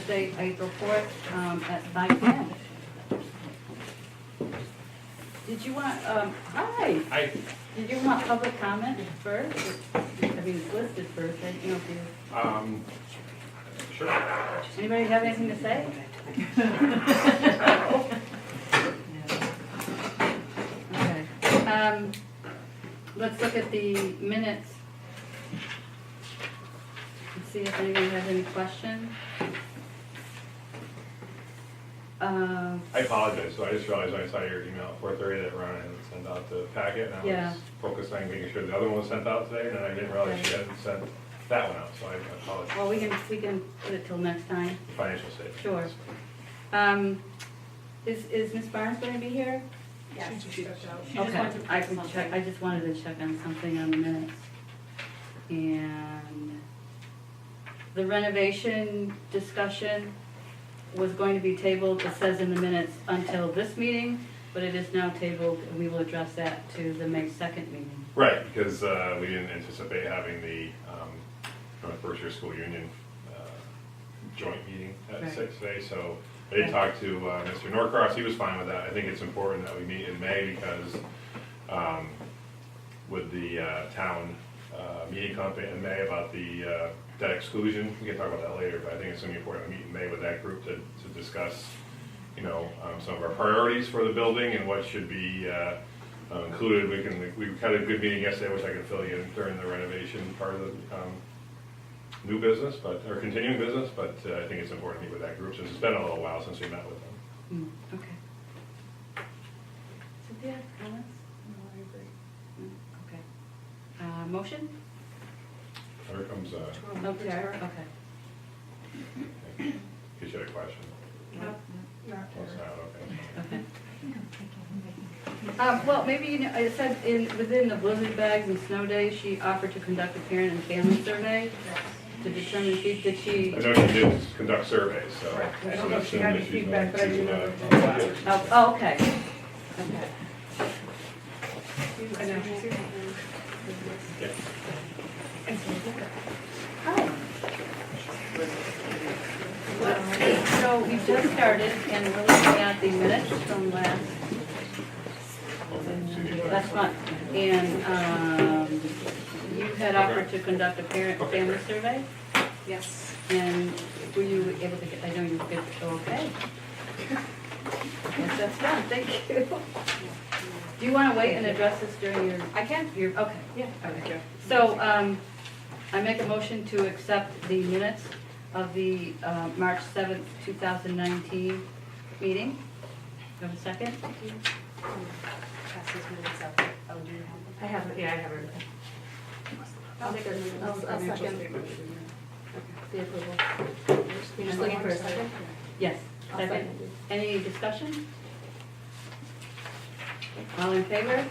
Thursday, April 4th, at 5 p.m. Did you want, hi, Hi. did you want public comment first? I mean, it's listed first, I didn't know if you, Sure. anybody have anything to say? Okay. Let's look at the minutes. Let's see if anybody has any questions. I apologize. So I just realized when I saw your email at 4:30 that Ronna hadn't sent out the packet, and I Yeah. was focused on making sure the other one was sent out today, and I didn't realize she hadn't sent that one out, so I apologize. Well, we can put it till next time. Financial statement. Sure. Is Ms. Barnes going to be here? Yes, she stepped out. Okay, I can check, I just wanted to check on something on the minutes. And the renovation discussion was going to be tabled, it says in the minutes, until this meeting, but it is now tabled, and we will address that to the May 2nd meeting. Right, because we didn't anticipate having the first year school union joint meeting at Right. 6 today, so I did talk to Mr. Norcross. He was fine with that. I think it's important that we meet in May because with the town meeting company in May about the debt exclusion, we can talk about that later, but I think it's going to be important to meet in May with that group to discuss, some of our priorities for the building and what should be included. We had a good meeting yesterday, which I can fill you in during the renovation part of the new business, or continuing business, but I think it's important to meet with that group since it's been a little while since we met with them. Okay. Cynthia, comments? No, I agree. Okay. Motion? Here comes, Oh, Tara, okay. you should have a question. Not Oh, it's not, okay. Okay. Well, maybe, I said within the blizzard bags and snow days, she offered to conduct a parent and family survey to determine did she, I know she did conduct surveys, so. Correct. I so don't know if that's she had any something she's feedback, but I do know going that to, oh, okay. Okay. I know she's here. Yeah. Hi. So we just started and we're looking at the minutes from last month. And you had offered to conduct a parent and family survey? Yes. And were you able to get, I know you did, okay. Yes, that's done, thank you. Do you want to wait and address this during your? I can. Okay. Yeah. Okay. So, I make a motion to accept the minutes of the March 7th, 2019 meeting. Do you have a second? Pass these minutes out. Oh, do you have them? I have it, yeah, I have it. I'll make a second. The approval. You're just looking for a second? Yes. I'll Second. second. Any discussion? All in favor?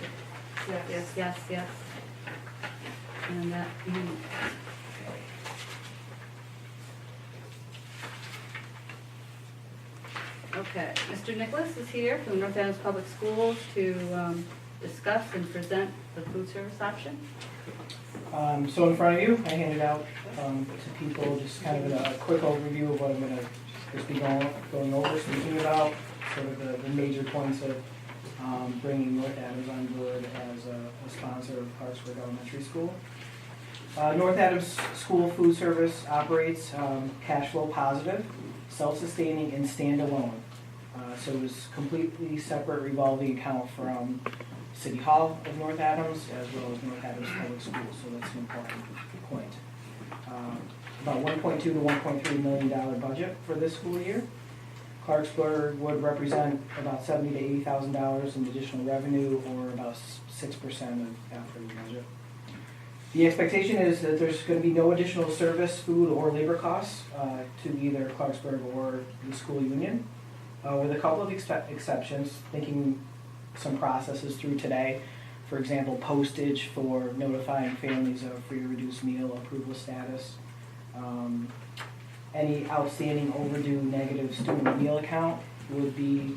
Yes. Yes, yes. And that, Okay, Mr. Nicholas is here from North Adams Public Schools to discuss and present the food service option. So in front of you, I handed out to people just kind of a quick overview of what I'm going to just be going over, speaking about, sort of the major points of bringing North Adams on board as a sponsor of Clarksburg Elementary School. North Adams School Food Service operates cash flow positive, self-sustaining, and standalone. So it was completely separate revolving account from City Hall of North Adams as well as North Adams Public Schools, so that's an important point. About $1.2 to $1.3 million budget for this school year. Clarksburg would represent about $70,000 to $80,000 in additional revenue, or about 6% of operating budget. The expectation is that there's going to be no additional service, food, or labor costs to either Clarksburg or the school union, with a couple of exceptions, thinking some processes through today. For example, postage for notifying families of free or reduced meal approval status. Any outstanding overdue negative student meal account would be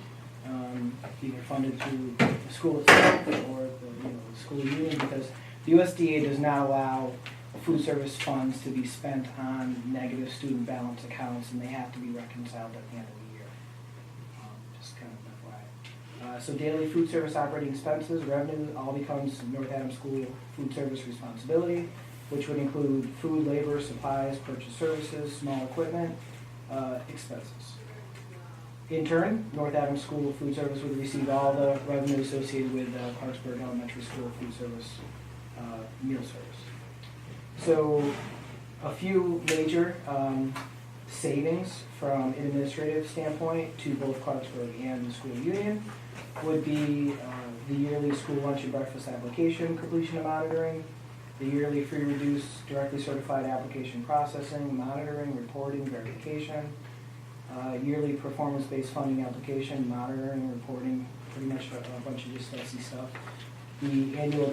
either funded through the school itself or the school union, because the USDA does not allow food service funds to be spent on negative student balance accounts, and they have to be reconciled at the end of the year. Just kind of FYI. So daily food service operating expenses, revenue, all becomes North Adams School food service responsibility, which would include food, labor, supplies, purchase services, small equipment, expenses. In turn, North Adams School Food Service would receive all the revenue associated with Clarksburg Elementary School Food Service meal service. So a few major savings from an administrative standpoint to both Clarksburg and the school union would be the yearly school lunch and breakfast application completion and monitoring, the yearly free reduced directly certified application processing, monitoring, reporting, verification, yearly performance-based funding application, monitoring, reporting, pretty much a bunch of just fancy stuff. The annual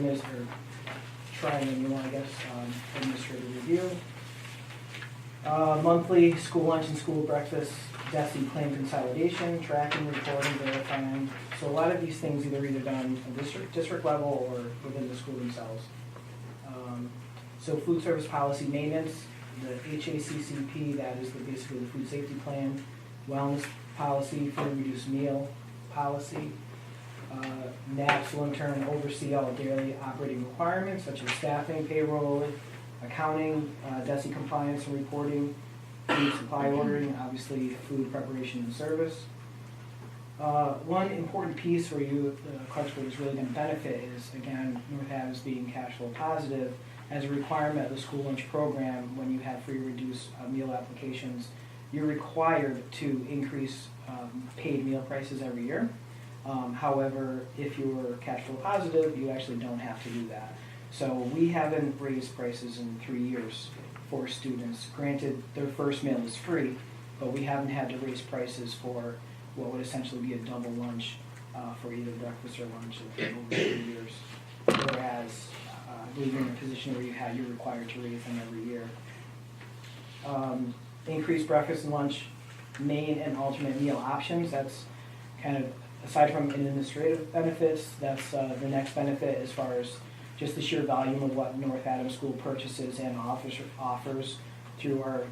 triannual, I guess, administrative review. Monthly school lunch and school breakfast, DESI claim consolidation, tracking, reporting, verifying. So a lot of these things either done at district level or within the school themselves. So food service policy maintenance, the HACCP, that is basically the food safety plan, wellness policy, food reduced meal policy. NAPS will in turn oversee all daily operating requirements such as staffing, payroll, accounting, DESI compliance and reporting, food supply ordering, obviously food preparation and service. One important piece where Clarksburg is really going to benefit is, again, North Adams being cash flow positive as a requirement of the school lunch program. When you have free reduced meal applications, you're required to increase paid meal prices every year. However, if you're cash flow positive, you actually don't have to do that. So we haven't raised prices in 3 years for students. Granted, their first meal is free, but we haven't had to raise prices for what would essentially be a double lunch for either breakfast or lunch in over 3 years. Whereas, I believe you're in a position where you're required to raise them every year. Increased breakfast and lunch main and alternate meal options. That's kind of, aside from administrative benefits, that's the next benefit as far as just the sheer volume of what North Adams School purchases and offers through our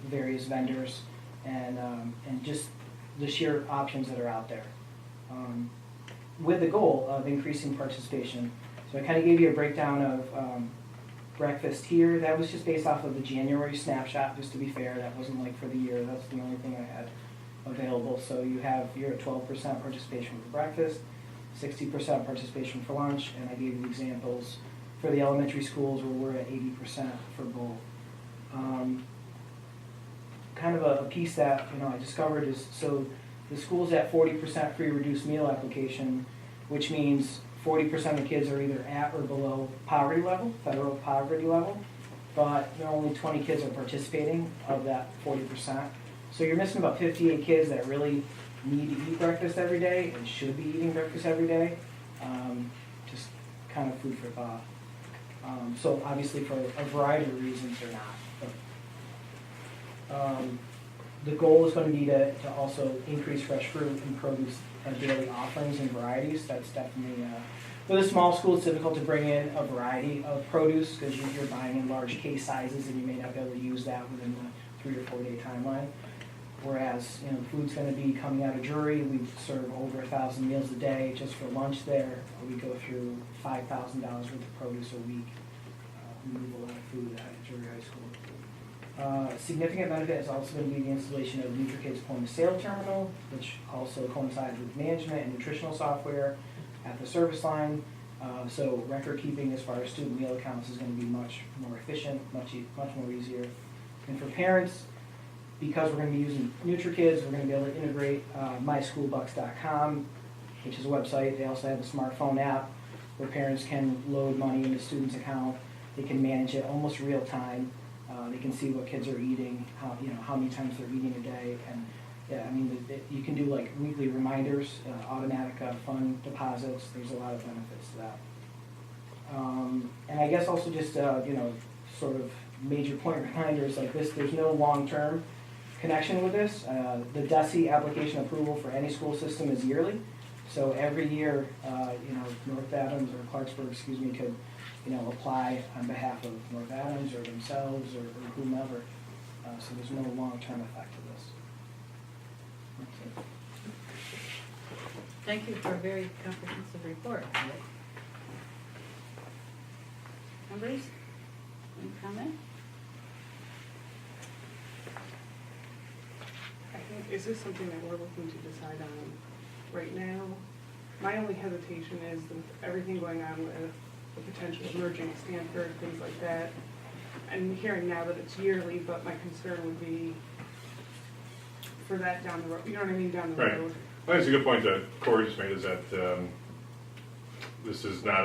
various vendors, and just the sheer options that are out there. With the goal of increasing participation. So I kind of gave you a breakdown of breakfast here. That was just based off of the January snapshot, just to be fair. That wasn't like for the year. That's the only thing I had available. So you're at 12% participation for breakfast, 60% participation for lunch, and I gave you examples for the elementary schools where we're at 80% for both. Kind of a piece that I discovered is, so the school's at 40% free reduced meal application, which means 40% of kids are either at or below poverty level, federal poverty level, but only 20 kids are participating of that 40%. So you're missing about 58 kids that really need to eat breakfast every day and should be eating breakfast every day. Just kind of food for thought. So obviously for a variety of reasons they're not. But, the goal is going to be to also increase fresh fruit and produce daily offerings and varieties. That's definitely, with a small school, it's difficult to bring in a variety of produce because you're buying in large case sizes and you may not be able to use that within the 3 or 4 day timeline. Whereas, food's going to be coming out of Drury. We serve over 1,000 meals a day just for lunch there. We go through $5,000 worth of produce a week. We move a lot of food out of Drury High School. Significant benefit is also going to be the installation of NutriKid's point of sale terminal, which also coincides with management and nutritional software at the service line. So record keeping as far as student meal accounts is going to be much more efficient, much more easier. And for parents, because we're going to be using NutriKids, we're going to be able to integrate myschoolbucks.com, which is a website. They also have a smartphone app where parents can load money into students' account. They can manage it almost real time. They can see what kids are eating, how many times they're eating a day, and you can do like weekly reminders, automatic fund deposits. There's a lot of benefits to that. And I guess also just sort of major point reminders like this. There's no long-term connection with this. The DESI application approval for any school system is yearly. So every year, North Adams or Clarksburg, could apply on behalf of North Adams or themselves or whomever. So there's no long-term effect to this. That's it. Thank you for a very comprehensive report. Members, any comment? Is this something that we're looking to decide on right now? My only hesitation is with everything going on with the potential of merging Stanford, things like that. I'm hearing now that it's yearly, but my concern would be for that down the road, you know what I mean, down the Right. road. I think it's a good point that Corey just made, is that this is not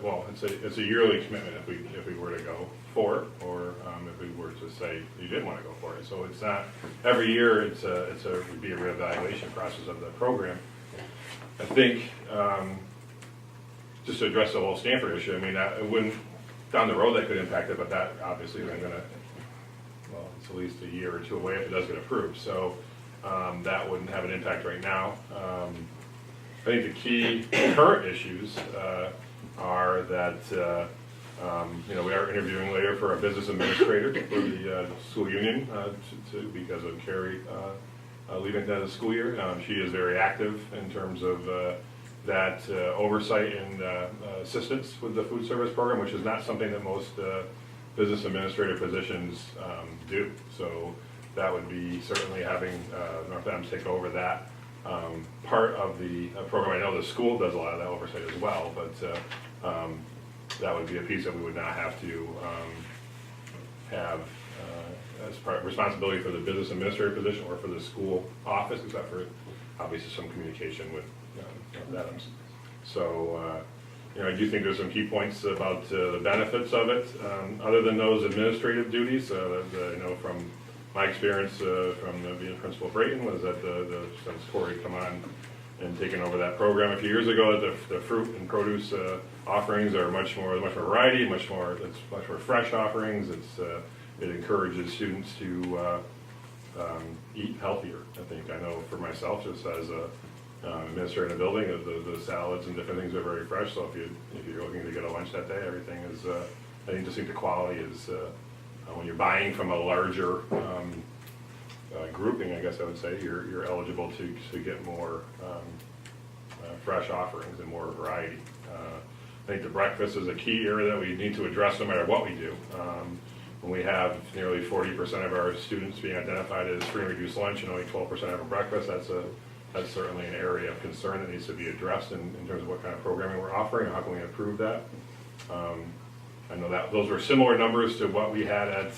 well, it's a yearly commitment if we were to go for it, or if we were to say you didn't want to go for it. So it's not, every year it would be a reevaluation process of the program. I think, just to address the whole Stanford issue, I mean, it wouldn't, down the road that could impact it, but that obviously isn't gonna, well, it's at least a year or two away if it does get approved. So that wouldn't have an impact right now. I think the key current issues are that, we are interviewing later for a business administrator for the school union because of Carrie leaving at the end of the school year. She is very active in terms of that oversight and assistance with the food service program, which is not something that most business administrator positions do. So that would be certainly having North Adams take over that part of the program. I know the school does a lot of that oversight as well, but that would be a piece that we would not have to have as part of responsibility for the business administrator position or for the school office, except for obviously some communication with North Adams. So, I do think there's some key points about the benefits of it, other than those administrative duties. From my experience from being principal of Brayton was that since Corey come on and taken over that program a few years ago, the fruit and produce offerings are much more variety, much more fresh offerings. It encourages students to eat healthier. I know for myself, just as a administrator in a building, the salads and different things are very fresh. So if you're looking to get a lunch that day, everything is. I think the quality is when you're buying from a larger grouping. I guess I would say you're eligible to get more fresh offerings and more variety. I think the breakfast is a key area that we need to address no matter what we do. When we have nearly 40% of our students being identified as free and reduced lunch and only 12% have a breakfast, that's certainly an area of concern that needs to be addressed in terms of what kind of programming we're offering and how can we improve that. I know that those were similar numbers to what we had at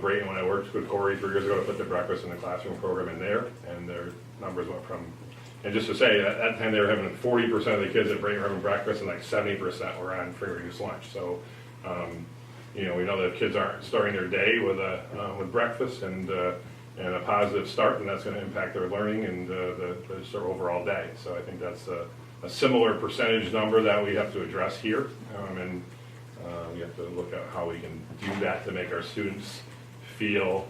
Brayton when I worked with Corey 3 years ago to put the breakfast in the classroom program in there, and their numbers went from, and just to say, at that time they were having 40% of the kids at Brayton were having breakfast and like 70% were on free reduced lunch. So, we know that kids aren't starting their day with breakfast and a positive start, and that's going to impact their learning and just their overall day. So I think that's a similar percentage number that we have to address here, and we have to look at how we can do that to make our students feel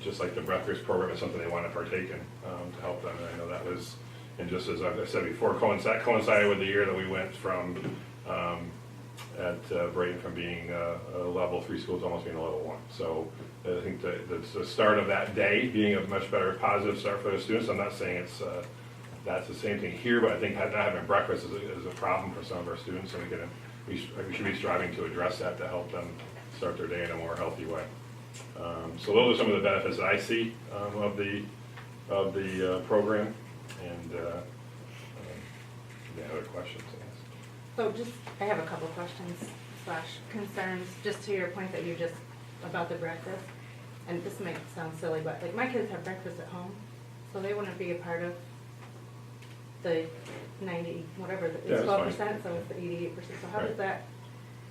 just like the breakfast program is something they want to partake in to help them. And I know that was, and just as I said before, coincided with the year that we went from at Brayton from being a level 3 school to almost being a level 1. So I think the start of that day being a much better positive start for the students. I'm not saying that's the same thing here, but I think not having breakfast is a problem for some of our students, and we should be striving to address that to help them start their day in a more healthy way. So those are some of the benefits that I see of the program, and any other questions? So I have a couple questions / concerns, just to your point that you just, about the breakfast. And this might sound silly, but like my kids have breakfast at home, so they wouldn't be a part of the 90, whatever, it's 12%, so it's the 88%. So how does that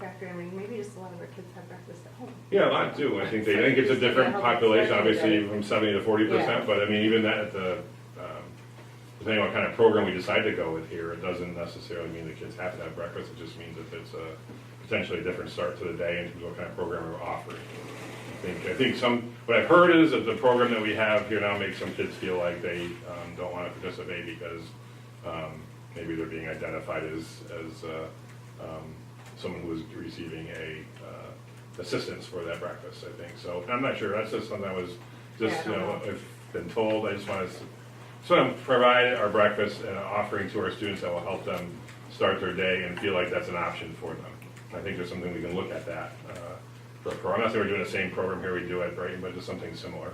factor in? I mean, maybe just a lot of our kids have breakfast at home. Yeah, a lot do. I think it's a different population, obviously, from 70 to 40%, but I mean, even that depending on what kind of program we decide to go with here, it doesn't necessarily mean the kids have to have breakfast. It just means that it's potentially a different start to the day in terms of what kind of program we're offering. I think what I've heard is that the program that we have here now makes some kids feel like they don't want to participate because maybe they're being identified as someone who is receiving assistance for that breakfast, I think. So I'm not sure, that's just something I was just, Yeah, I don't know. I've been told, I just want to provide our breakfast and offering to our students that will help them start their day and feel like that's an option for them. I think there's something we can look at that for a program. I'm not saying we're doing the same program here we do at Brighton, but just something similar.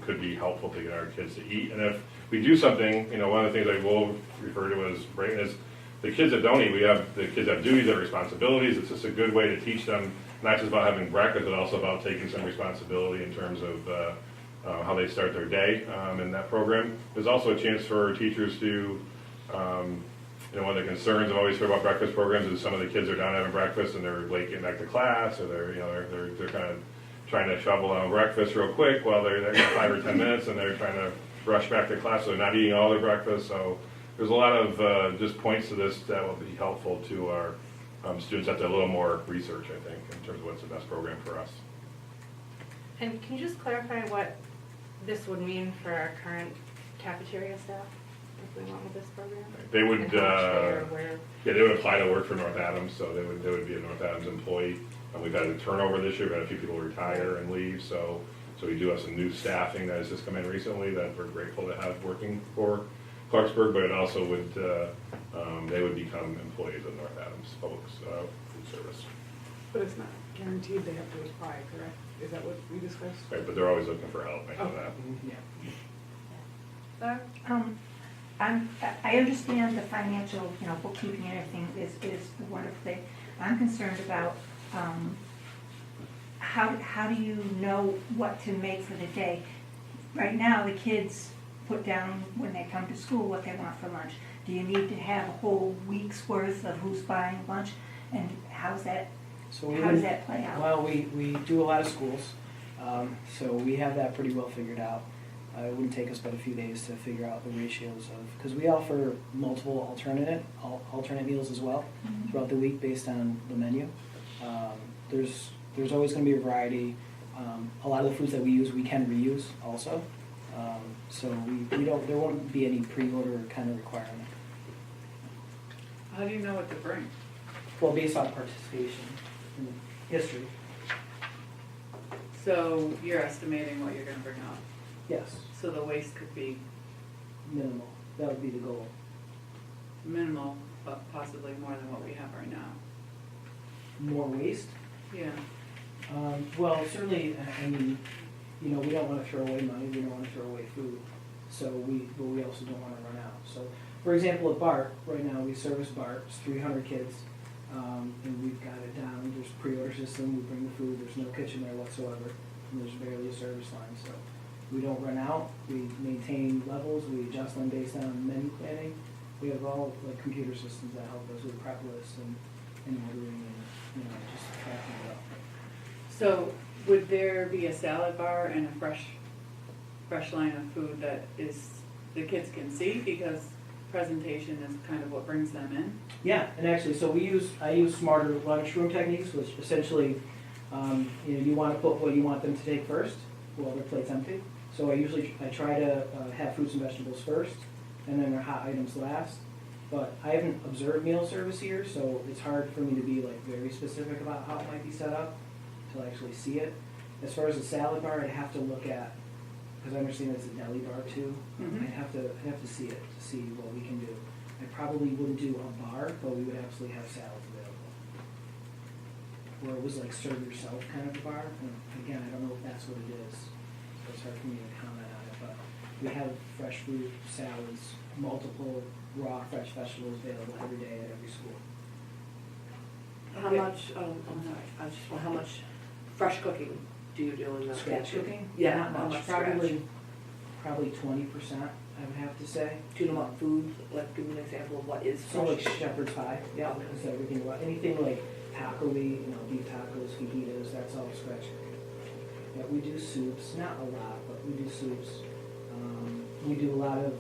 Could be helpful to get our kids to eat. And if we do something, one of the things I will refer to as Brighton is the kids that don't eat, the kids have duties and responsibilities. It's just a good way to teach them, not just about having breakfast, but also about taking some responsibility in terms of how they start their day in that program. There's also a chance for teachers to, one of the concerns I've always heard about breakfast programs is some of the kids are down having breakfast and they're late getting back to class, or they're kind of trying to shovel on breakfast real quick while they're 5 or 10 minutes and they're trying to rush back to class, so they're not eating all their breakfast. So there's a lot of just points to this that will be helpful to our students after a little more research, I think, in terms of what's the best program for us. And can you just clarify what this would mean for our current cafeteria staff if we went with this program? They would, And how much they are aware? yeah, they would apply to work for North Adams, so they would be a North Adams employee. We've had a turnover this year, we've had a few people retire and leave, so we do have some new staffing that has just come in recently that we're grateful to have working for Clarksburg, but it also would, they would become employees of North Adams Public Food Service. But it's not guaranteed they have to apply, correct? Is that what we discussed? Right, but they're always looking for help, I know that. Yeah. I understand the financial, bookkeeping and everything is a wonderful thing. I'm concerned about, how do you know what to make for the day? Right now, the kids put down when they come to school what they want for lunch. Do you need to have a whole week's worth of who's buying lunch? And how does that play out? Well, we do a lot of schools, so we have that pretty well figured out. It wouldn't take us but a few days to figure out the ratios of, because we offer multiple alternate meals as well throughout the week based on the menu. There's always going to be a variety. A lot of the foods that we use we can reuse also, so there won't be any pre-order kind of requirement. How do you know what to bring? Well, based on participation in history, So you're estimating what you're gonna bring up, yes, so the waste could be minimal. That would be the goal. minimal, but possibly more than what we have right now. More waste? Yeah. Well, certainly, I mean, we don't want to throw away money, we don't want to throw away food, but we also don't want to run out. So, for example, at BART, right now, we service BART, it's 300 kids, and we've got it down, there's a pre-order system, we bring the food, there's no kitchen there whatsoever, and there's barely a service line, so we don't run out, we maintain levels, we adjust them based on menu planning. We have all computer systems that help us with prep lists and ordering and, just tracking it up. So would there be a salad bar and a fresh line of food that the kids can see, because presentation is kind of what brings them in? Yeah, and actually, so I use smarter lunchroom techniques, which essentially, you want to put what you want them to take first while their plate's empty. So I try to have fruits and vegetables first, and then their hot items last. But I haven't observed meal service here, so it's hard for me to be very specific about how it might be set up until I actually see it. As far as the salad bar, I'd have to look at, because I understand it's a deli bar too. Mhm. I'd have to see it to see what we can do. I probably wouldn't do a bar, but we would absolutely have salads available. Where it was serve yourself kind of a bar. And again, I don't know if that's what it is, so it's hard for me to comment on it. But we have fresh fruit, salads, multiple raw fresh vegetables available every day at every school. How much, how much fresh cooking do you do in the Scratch kitchen? cooking? Yeah, Not how much. much scratch? Probably 20%, I would have to say. Do you know about food? Give me an example of what is So fresh. shepherd's pie, yeah, is everything, anything taco-y, beef tacos, fajitas, that's all scratch cooking. Yeah, we do soups, not a lot, but we do soups. We do a lot of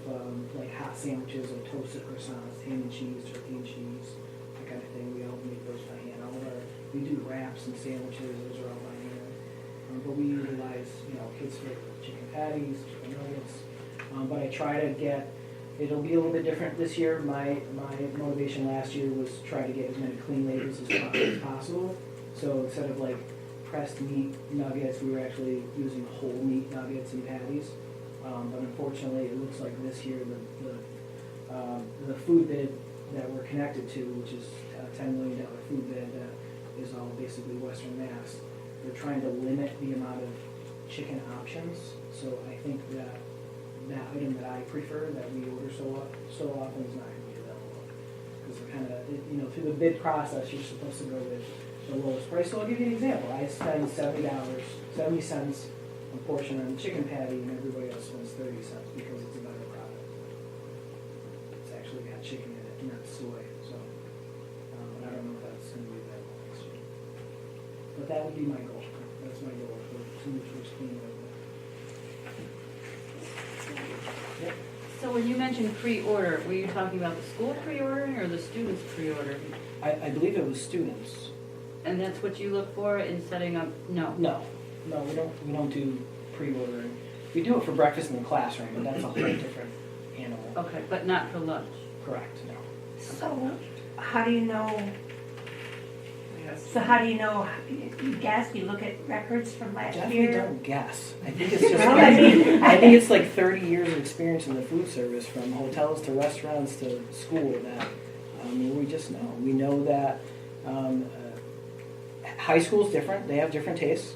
hot sandwiches or toasted croissants, ham and cheese, turkey and cheese, that kind of thing. We all make those by hand. We do wraps and sandwiches, those are all by hand. But we utilize, kids' favorite chicken patties, chicken nuggets. But I try to get, It'll be a little bit different this year. My motivation last year was try to get as many clean labels as possible. So instead of like pressed meat nuggets, we were actually using whole meat nuggets and patties. But unfortunately, it looks like this year the food bid that we're connected to, which is a $10 million food bid that is all basically Western Mass, they're trying to limit the amount of chicken options. So I think that item that I prefer, that we order so often, is not going to be available. Because they're kind of, through the bid process, you're supposed to go with the lowest price. So I'll give you an example. I spend $70 a portion on the chicken patty, and everybody else spends 30 cents because it's a better product. It's actually got chicken in it, not soy. So, but I don't know if that's going to be available next year. But that would be my goal. That's my goal for food first clean label. Yep. So when you mentioned pre-order, were you talking about the school pre-ordering or the students pre-ordering? I believe it was students. And that's what you look for in setting up, no? No, we don't do pre-ordering. We do it for breakfast in the classroom, but that's a whole different animal. Okay, but not for lunch? Correct, no. So how do you know, you guess, you look at records from last Definitely year? don't guess. I think it's just, Well, I mean, I think it's like 30 years of experience in the food service, from hotels to restaurants to school, that we just know. We know that high school's different. They have different tastes.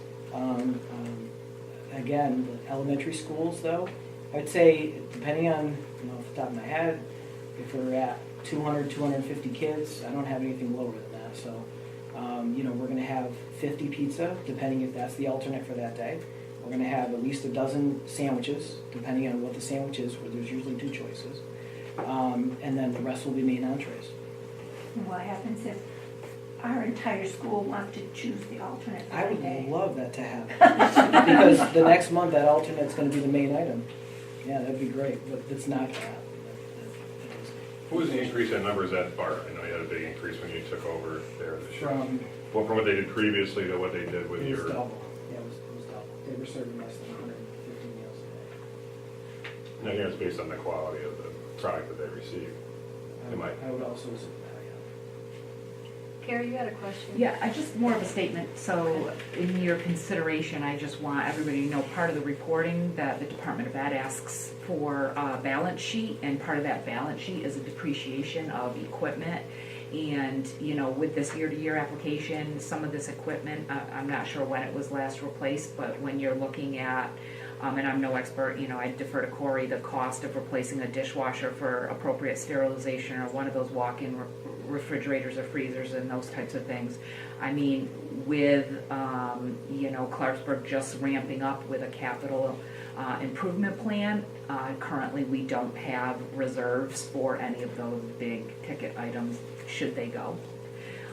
Again, the elementary schools, though, I'd say, depending on, off the top of my head, if we're at 200, 250 kids, I don't have anything lower than that. So, we're going to have 50 pizza, depending if that's the alternate for that day. We're going to have at least a dozen sandwiches, depending on what the sandwich is, where there's usually two choices. And then the rest will be main entrees. What happens if our entire school wants to choose the alternate for I the would day? love that to happen. Because the next month, that alternate's going to be the main item. Yeah, that'd be great, but it's not going to happen. What was the increase in numbers at BART? I know you had a big increase when you took over there this year. From From what they did previously to what they did with It was your... double. Yeah, it was double. They were serving less than 150 meals a day. And I think it's based on the quality of the product that they receive. I would also assume that, yeah. Carrie, you had a question? Yeah, I just more of a statement. So in your consideration, I just want everybody to know part of the reporting that the Department of Ed asks for a balance sheet, and part of that balance sheet is a depreciation of equipment. And, with this year-to-year application, some of this equipment, I'm not sure when it was last replaced, but when you're looking at, and I'm no expert, I defer to Corey, the cost of replacing a dishwasher for appropriate sterilization, or one of those walk-in refrigerators or freezers and those types of things. I mean, with, Clarksburg just ramping up with a capital improvement plan, currently we don't have reserves for any of those big ticket items should they go.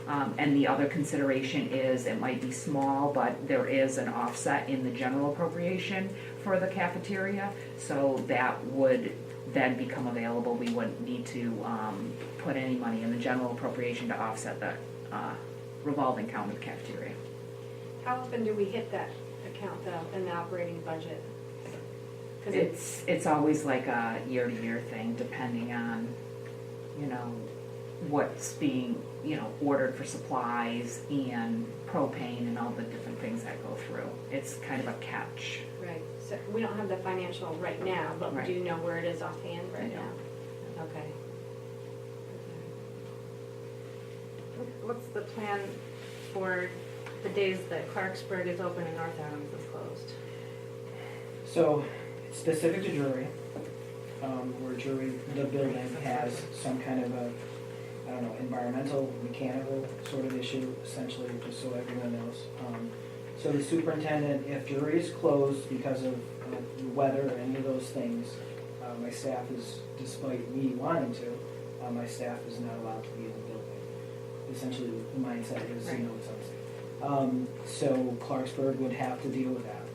And the other consideration is, it might be small, but there is an offset in the general appropriation for the cafeteria, so that would then become available. We wouldn't need to put any money in the general appropriation to offset the revolving account of the cafeteria. How often do we hit that account though, in the operating budget? 'Cause It's always like a year-to-year thing, depending on, what's being, ordered for supplies and propane and all the different things that go through. It's kind of a catch. Right, so we don't have the financial right now, but we Right. do know where it is offhand right Yeah. now? Okay. What's the plan for the days that Clarksburg is open and North Adams is closed? So, it's specific to jury, where jury, the building has some kind of a, environmental, mechanical sort of issue, essentially, just so everyone knows. So the superintendent, if jury is closed because of the weather or any of those things, my staff is, despite me wanting to, my staff is not allowed to be in the building. Essentially, the mindset is, it's unsafe. So Clarksburg would have to deal with that.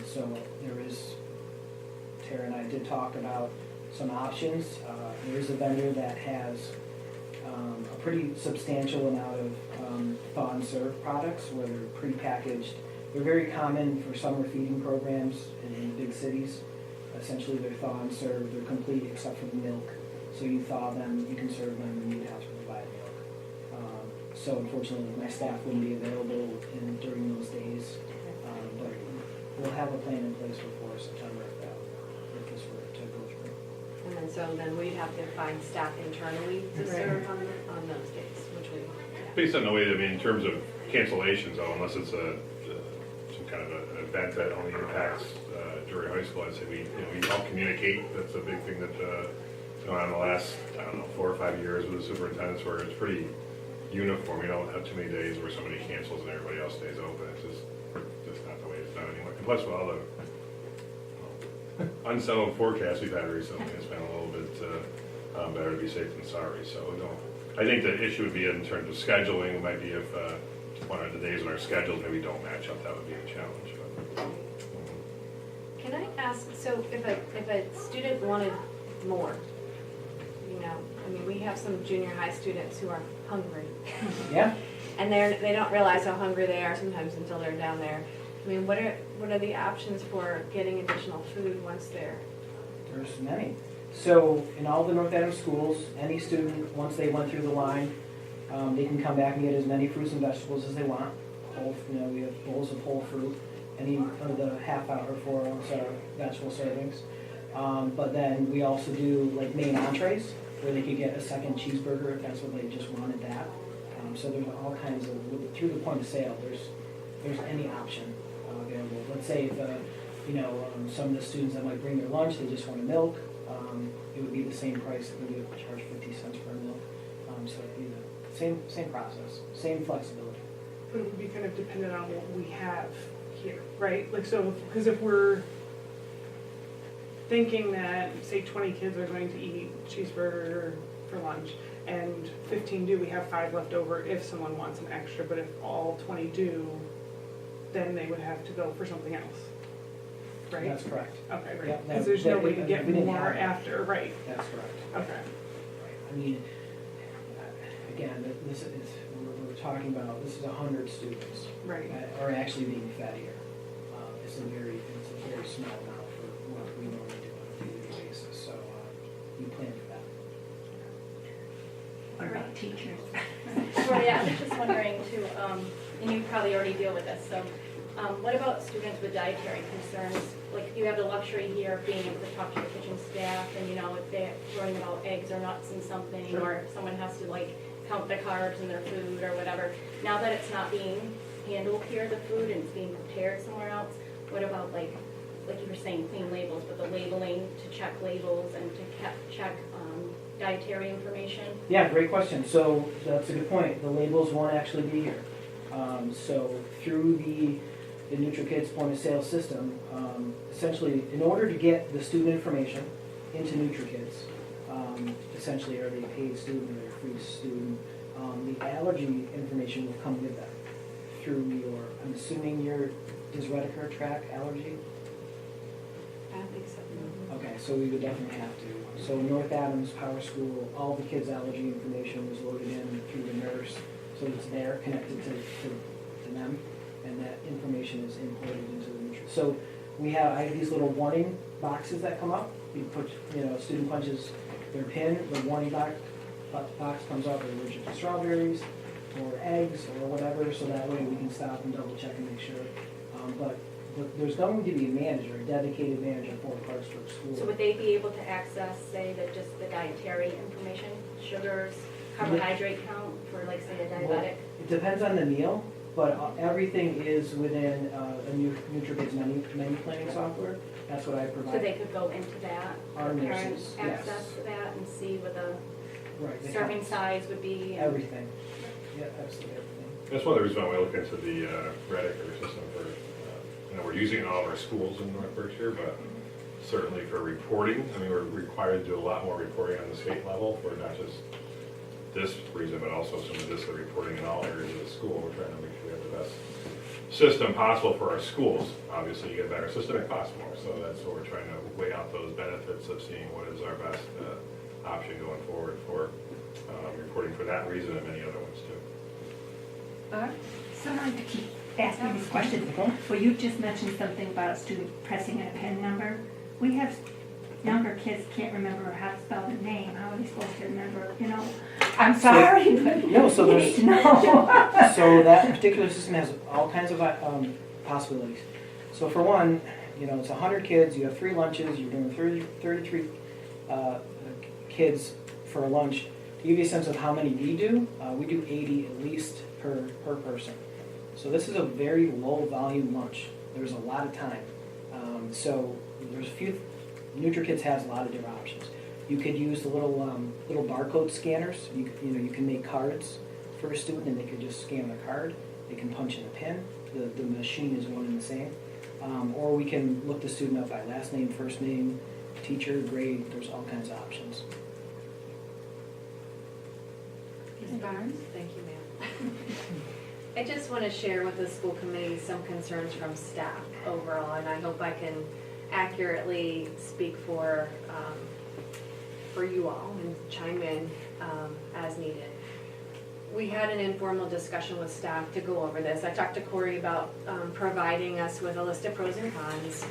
So there is, Tara and I did talk about some options. There is a vendor that has a pretty substantial amount of thaw and serve products, where they're pre-packaged. They're very common for summer feeding programs in big cities. Essentially, they're thaw and serve. They're complete except for the milk So you thaw them, you can serve them, and you'd have to provide milk. So unfortunately, my staff wouldn't be available during those days. But we'll have a plan in place before September if this were to go through. And then we'd have to find staff internally to serve on those days, which we, Based on the way, I mean, in terms of cancellations, though, unless it's some kind of an event that only impacts during high school, I'd say we all communicate. That's a big thing that going on in the last, 4 or 5 years with the superintendents, where it's pretty uniform. We don't have too many days where somebody cancels and everybody else stays open. It's just not the way it's done anymore. And plus, with all the unsettled forecasts we've had recently, it's been a little bit better to be safe than sorry. So I think the issue would be in terms of scheduling. It might be if one of the days in our schedules maybe don't match up, that would be a challenge. But, can I ask, so if a student wanted more, I mean, we have some junior high students who are hungry. Yeah. And they don't realize how hungry they are sometimes until they're down there. I mean, what are the options for getting additional food once they're? There's many. So in all the North Adams schools, any student, once they went through the line, they can come back and get as many fruits and vegetables as they want. We have bowls of whole fruit, any of the half-hour or 4 ounce vegetable servings. But then we also do like main entrees, where they could get a second cheeseburger if that's what they just wanted that. So there's all kinds of, through the point of sale, there's any option available. Let's say if, some of the students that might bring their lunch, they just want a milk, it would be the same price that we would charge 50 cents for a milk. So it'd be the same process, same flexibility. But it would be kind of dependent on what we have here, right? Like, so, because if we're thinking that, say, 20 kids are going to eat cheeseburger for lunch, and 15 do, we have 5 left over if someone wants an extra, but if all 20 do, then they would have to go for something else, right? That's correct. Okay, right, Yep, because there's no way to get we didn't more have that. after, right? That's correct. Okay. I mean, again, this is, we're talking about, this is 100 students. Right. Are actually being fed here. It's a very small amount for what we normally do on a daily basis, so we plan for that. What about teachers? Well, yeah, I was just wondering too, and you probably already deal with this, so what about students with dietary concerns? Like, you have the luxury here of being able to talk to the kitchen staff and, if they're worrying about eggs or nuts in something, Sure. or if someone has to count the carbs in their food or whatever. Now that it's not being handled here, the food, and it's being prepared somewhere else, what about like you were saying, clean labels, but the labeling, to check labels and to check dietary information? Yeah, great question. So that's a good point. The labels won't actually be here. So through the NutriKids point of sale system, essentially, in order to get the student information into NutriKids, essentially, are they a paid student or a free student, the allergy information will come with them through your, I'm assuming does Reddiker track allergy? I don't think so. Okay, so we would definitely have to. So North Adams Power School, all the kids' allergy information was loaded in through the nurse, so it's there, connected to them, and that information is imported into the nutrition. So I have these little warning boxes that come up. You put, student punches their pin, the warning box comes up, they're allergic to strawberries, or eggs, or whatever, so that way we can stop and double check and make sure. But there's going to be a manager, a dedicated manager for Clarksburg School. So would they be able to access, say, just the dietary information, sugars, carbohydrate count for, like, say, a diabetic? It depends on the meal, but everything is within a NutriKids menu planning software. That's what I provide. So they could go into that, Our the parents nurses, yes. access to that and see what the Right, they serving have size would be? and- everything. Yeah, absolutely everything. That's one of the reasons why we look into the Reddiker system for, we're using it in all of our schools in North Berkshire, but certainly for reporting, we're required to do a lot more reporting on the state level for not just this reason, but also some medicinal reporting in all areas of the school. We're trying to make sure we have the best system possible for our schools. Obviously, you get a better system, it costs more, so that's what we're trying to weigh out those benefits of seeing what is our best option going forward for reporting for that reason and many other ones too. Sorry to keep asking these questions. Well, you just mentioned something about a student pressing in a PIN number. We have younger kids can't remember how to spell their name, how are they supposed to remember, you know? I'm sorry, but No, so you there's- need to know. So that particular system has all kinds of possibilities. So for one, you know, it's 100 kids, you have 3 lunches, you're doing 33 kids for a lunch. To give you a sense of how many we do 80 at least per person. So this is a very low volume lunch. There's a lot of time. So there's a few, NutriKids has a lot of different options. You could use the little barcode scanners. You know, you can make cards for a student and they could just scan the card. They can punch in a pin. The machine is one and the same. Or we can look the student up by last name, first name, teacher, grade. There's all kinds of options. Ms. Barnes? Thank you, ma'am. I just want to share with the school committee some concerns from staff overall, and I hope I can accurately speak for you all and chime in as needed. We had an informal discussion with staff to go over this. I talked to Corey about providing us with a list of pros and cons,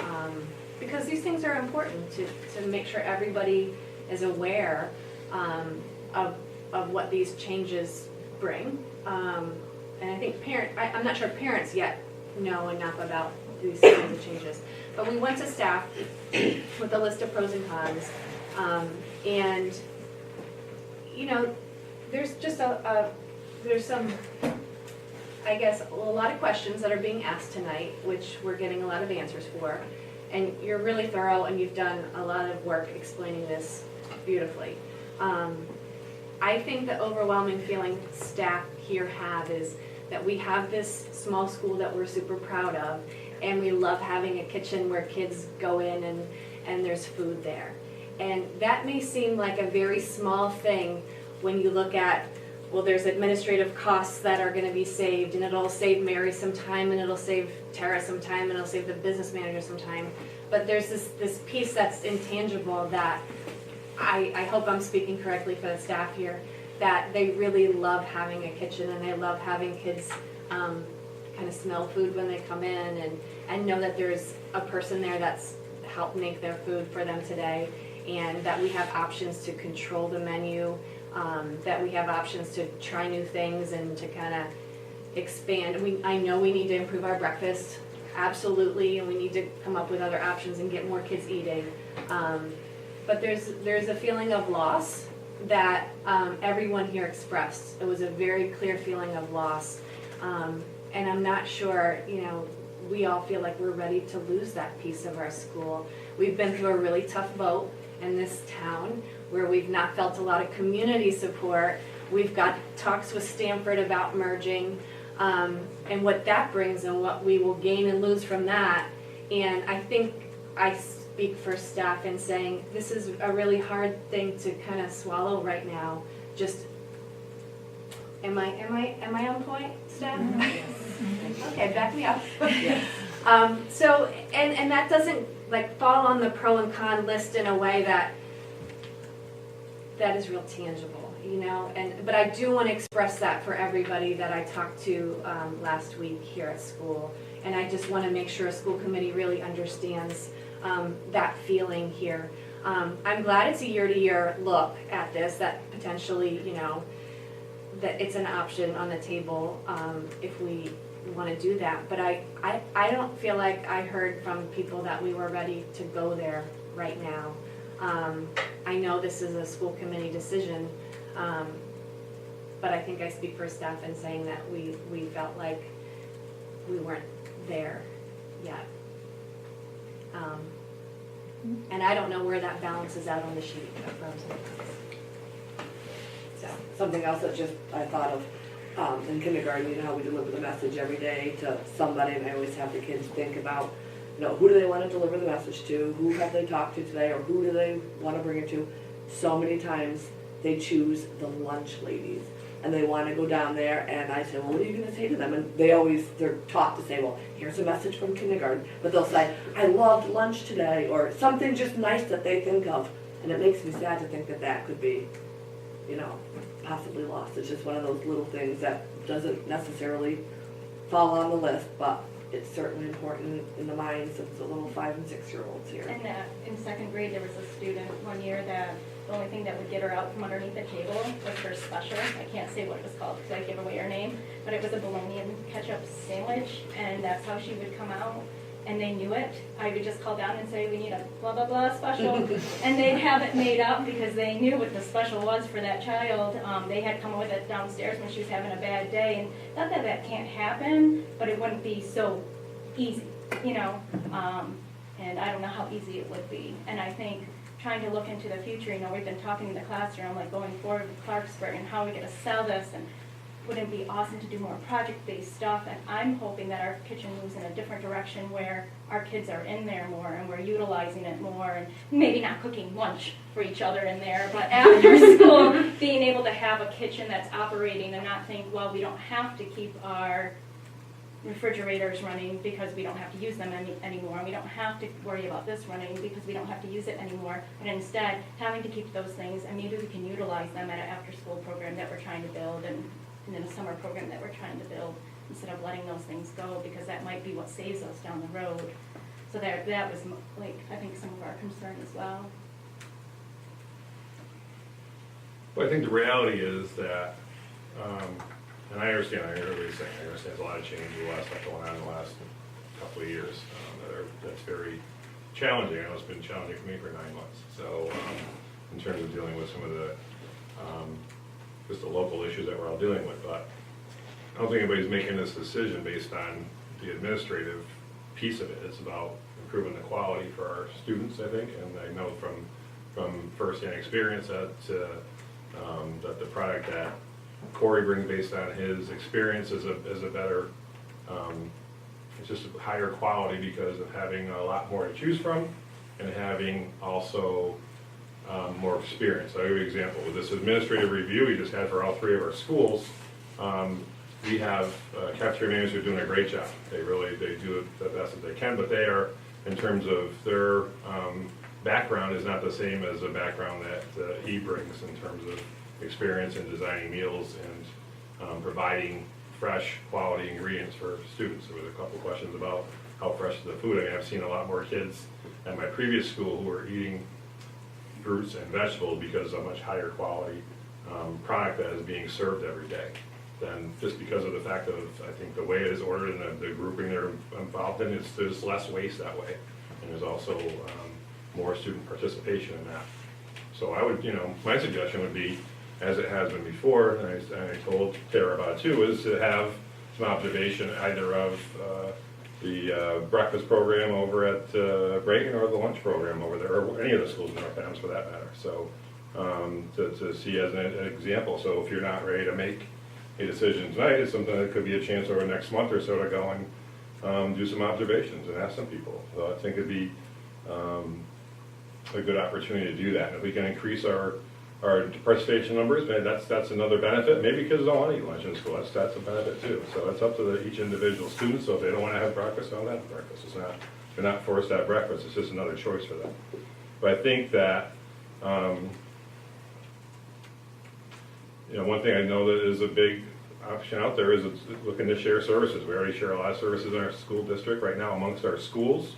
because these things are important to make sure everybody is aware of what these changes bring. And I think I'm not sure parents yet know enough about these kinds of changes. But we went to staff with a list of pros and cons. And, you know, there's just there's some, I guess, a lot of questions that are being asked tonight, which we're getting a lot of answers for. And you're really thorough and you've done a lot of work explaining this beautifully. I think the overwhelming feeling staff here have is that we have this small school that we're super proud of, and we love having a kitchen where kids go in and there's food there. And that may seem like a very small thing when you look at, well, there's administrative costs that are going to be saved, and it'll save Mary some time, and it'll save Tara some time, and it'll save the business manager some time. But there's this piece that's intangible that I hope I'm speaking correctly for the staff here, that they really love having a kitchen and they love having kids kind of smell food when they come in and know that there's a person there that's helped make their food for them today, and that we have options to control the menu, that we have options to try new things and to kind of expand. I know we need to improve our breakfast, absolutely, and we need to come up with other options and get more kids eating. But there's a feeling of loss that everyone here expressed. It was a very clear feeling of loss. And I'm not sure, you know, we all feel like we're ready to lose that piece of our school. We've been through a really tough vote in this town where we've not felt a lot of community support. We've got talks with Stanford about merging, and what that brings and what we will gain and lose from that. And I think I speak for staff in saying this is a really hard thing to kind of swallow right now. Just, am I on point, staff? Okay, back me up. So, and that doesn't like fall on the pro and con list in a way that is real tangible, you know. But I do want to express that for everybody that I talked to last week here at school, and I just want to make sure a school committee really understands that feeling here. I'm glad it's a year-to-year look at this, that potentially, you know, that it's an option on the table if we want to do that. But I don't feel like I heard from people that we were ready to go there right now. I know this is a school committee decision, but I think I speak for staff in saying that we felt like we weren't there yet. And I don't know where that balances out on the sheet of pros and cons. So. Something else that just I thought of in kindergarten, you know how we deliver the message every day to somebody, and I always have the kids think about, you know, who do they want to deliver the message to, who have they talked to today, or who do they want to bring it to. So many times they choose the lunch ladies, and they want to go down there, and I say, well, what are you going to say to them? And they're taught to say, well, here's a message from kindergarten, but they'll say, I loved lunch today, or something just nice that they think of, and it makes me sad to think that that could be, you know, possibly lost. It's just one of those little things that doesn't necessarily fall on the list, but it's certainly important in the minds of the little 5 and 6-year-olds here. And in second grade, there was a student one year that the only thing that would get her out from underneath the table was her special. I can't say what it was called because I gave away her name, but it was a bologna and ketchup sandwich, and that's how she would come out. And they knew it. I would just call down and say, we need a blah, blah, blah special. And they'd have it made up because they knew what the special was for that child. They had come up with it downstairs when she was having a bad day. And not that that can't happen, but it wouldn't be so easy, you know. And I don't know how easy it would be. And I think trying to look into the future, you know, we've been talking in the classroom, like going forward with Clarksburg and how we're going to sell this, and wouldn't it be awesome to do more project-based stuff? And I'm hoping that our kitchen moves in a different direction where our kids are in there more and we're utilizing it more, and maybe not cooking lunch for each other in there, but after school, being able to have a kitchen that's operating and not think, well, we don't have to keep our refrigerators running because we don't have to use them anymore. We don't have to worry about this running because we don't have to use it anymore. But instead, having to keep those things, and maybe we can utilize them at an after-school program that we're trying to build, and in a summer program that we're trying to build, instead of letting those things go, because that might be what saves us down the road. So that was, like, I think some of our concern as well. Well, I think the reality is that, and I understand, I hear what you're saying, I understand there's a lot of change, a lot of stuff going on in the last couple of years. That's very challenging. I know it's been challenging for me for 9 months. So in terms of dealing with some of the, just the local issues that we're all dealing with, but I don't think anybody's making this decision based on the administrative piece of it. It's about improving the quality for our students, I think, and I know from firsthand experience that the product that Corey brings based on his experience is a better, it's just a higher quality because of having a lot more to choose from and having also more experience. I'll give you an example. With this administrative review we just had for all 3 of our schools, we have cafeteria managers who are doing a great job. They do it the best that they can, but they are, in terms of their background, is not the same as the background that he brings in terms of experience in designing meals and providing fresh, quality ingredients for students. There was a couple questions about how fresh is the food. I mean, I've seen a lot more kids at my previous school who were eating fruits and vegetables because of a much higher quality product that is being served every day than just because of the fact of, I think, the way it is ordered and the grouping they're involved in. There's less waste that way, and there's also more student participation in that. So I would, my suggestion would be, as it has been before, and I told Tara about it too, is to have some observation either of the breakfast program over at Reagan or the lunch program over there, or any of the schools in North Adams for that matter. So to see as an example. So if you're not ready to make a decision tonight, it's something that could be a chance over the next month or so to go and do some observations and ask some people. So I think it'd be a good opportunity to do that. And if we can increase our participation numbers, maybe that's another benefit. Maybe kids don't want to eat lunch in school. That's a benefit too. So it's up to each individual student. So if they don't want to have breakfast, they don't have breakfast. They're not forced to have breakfast. It's just another choice for them. But I think that one thing I know that is a big option out there is looking to share services. We already share a lot of services in our school district right now amongst our schools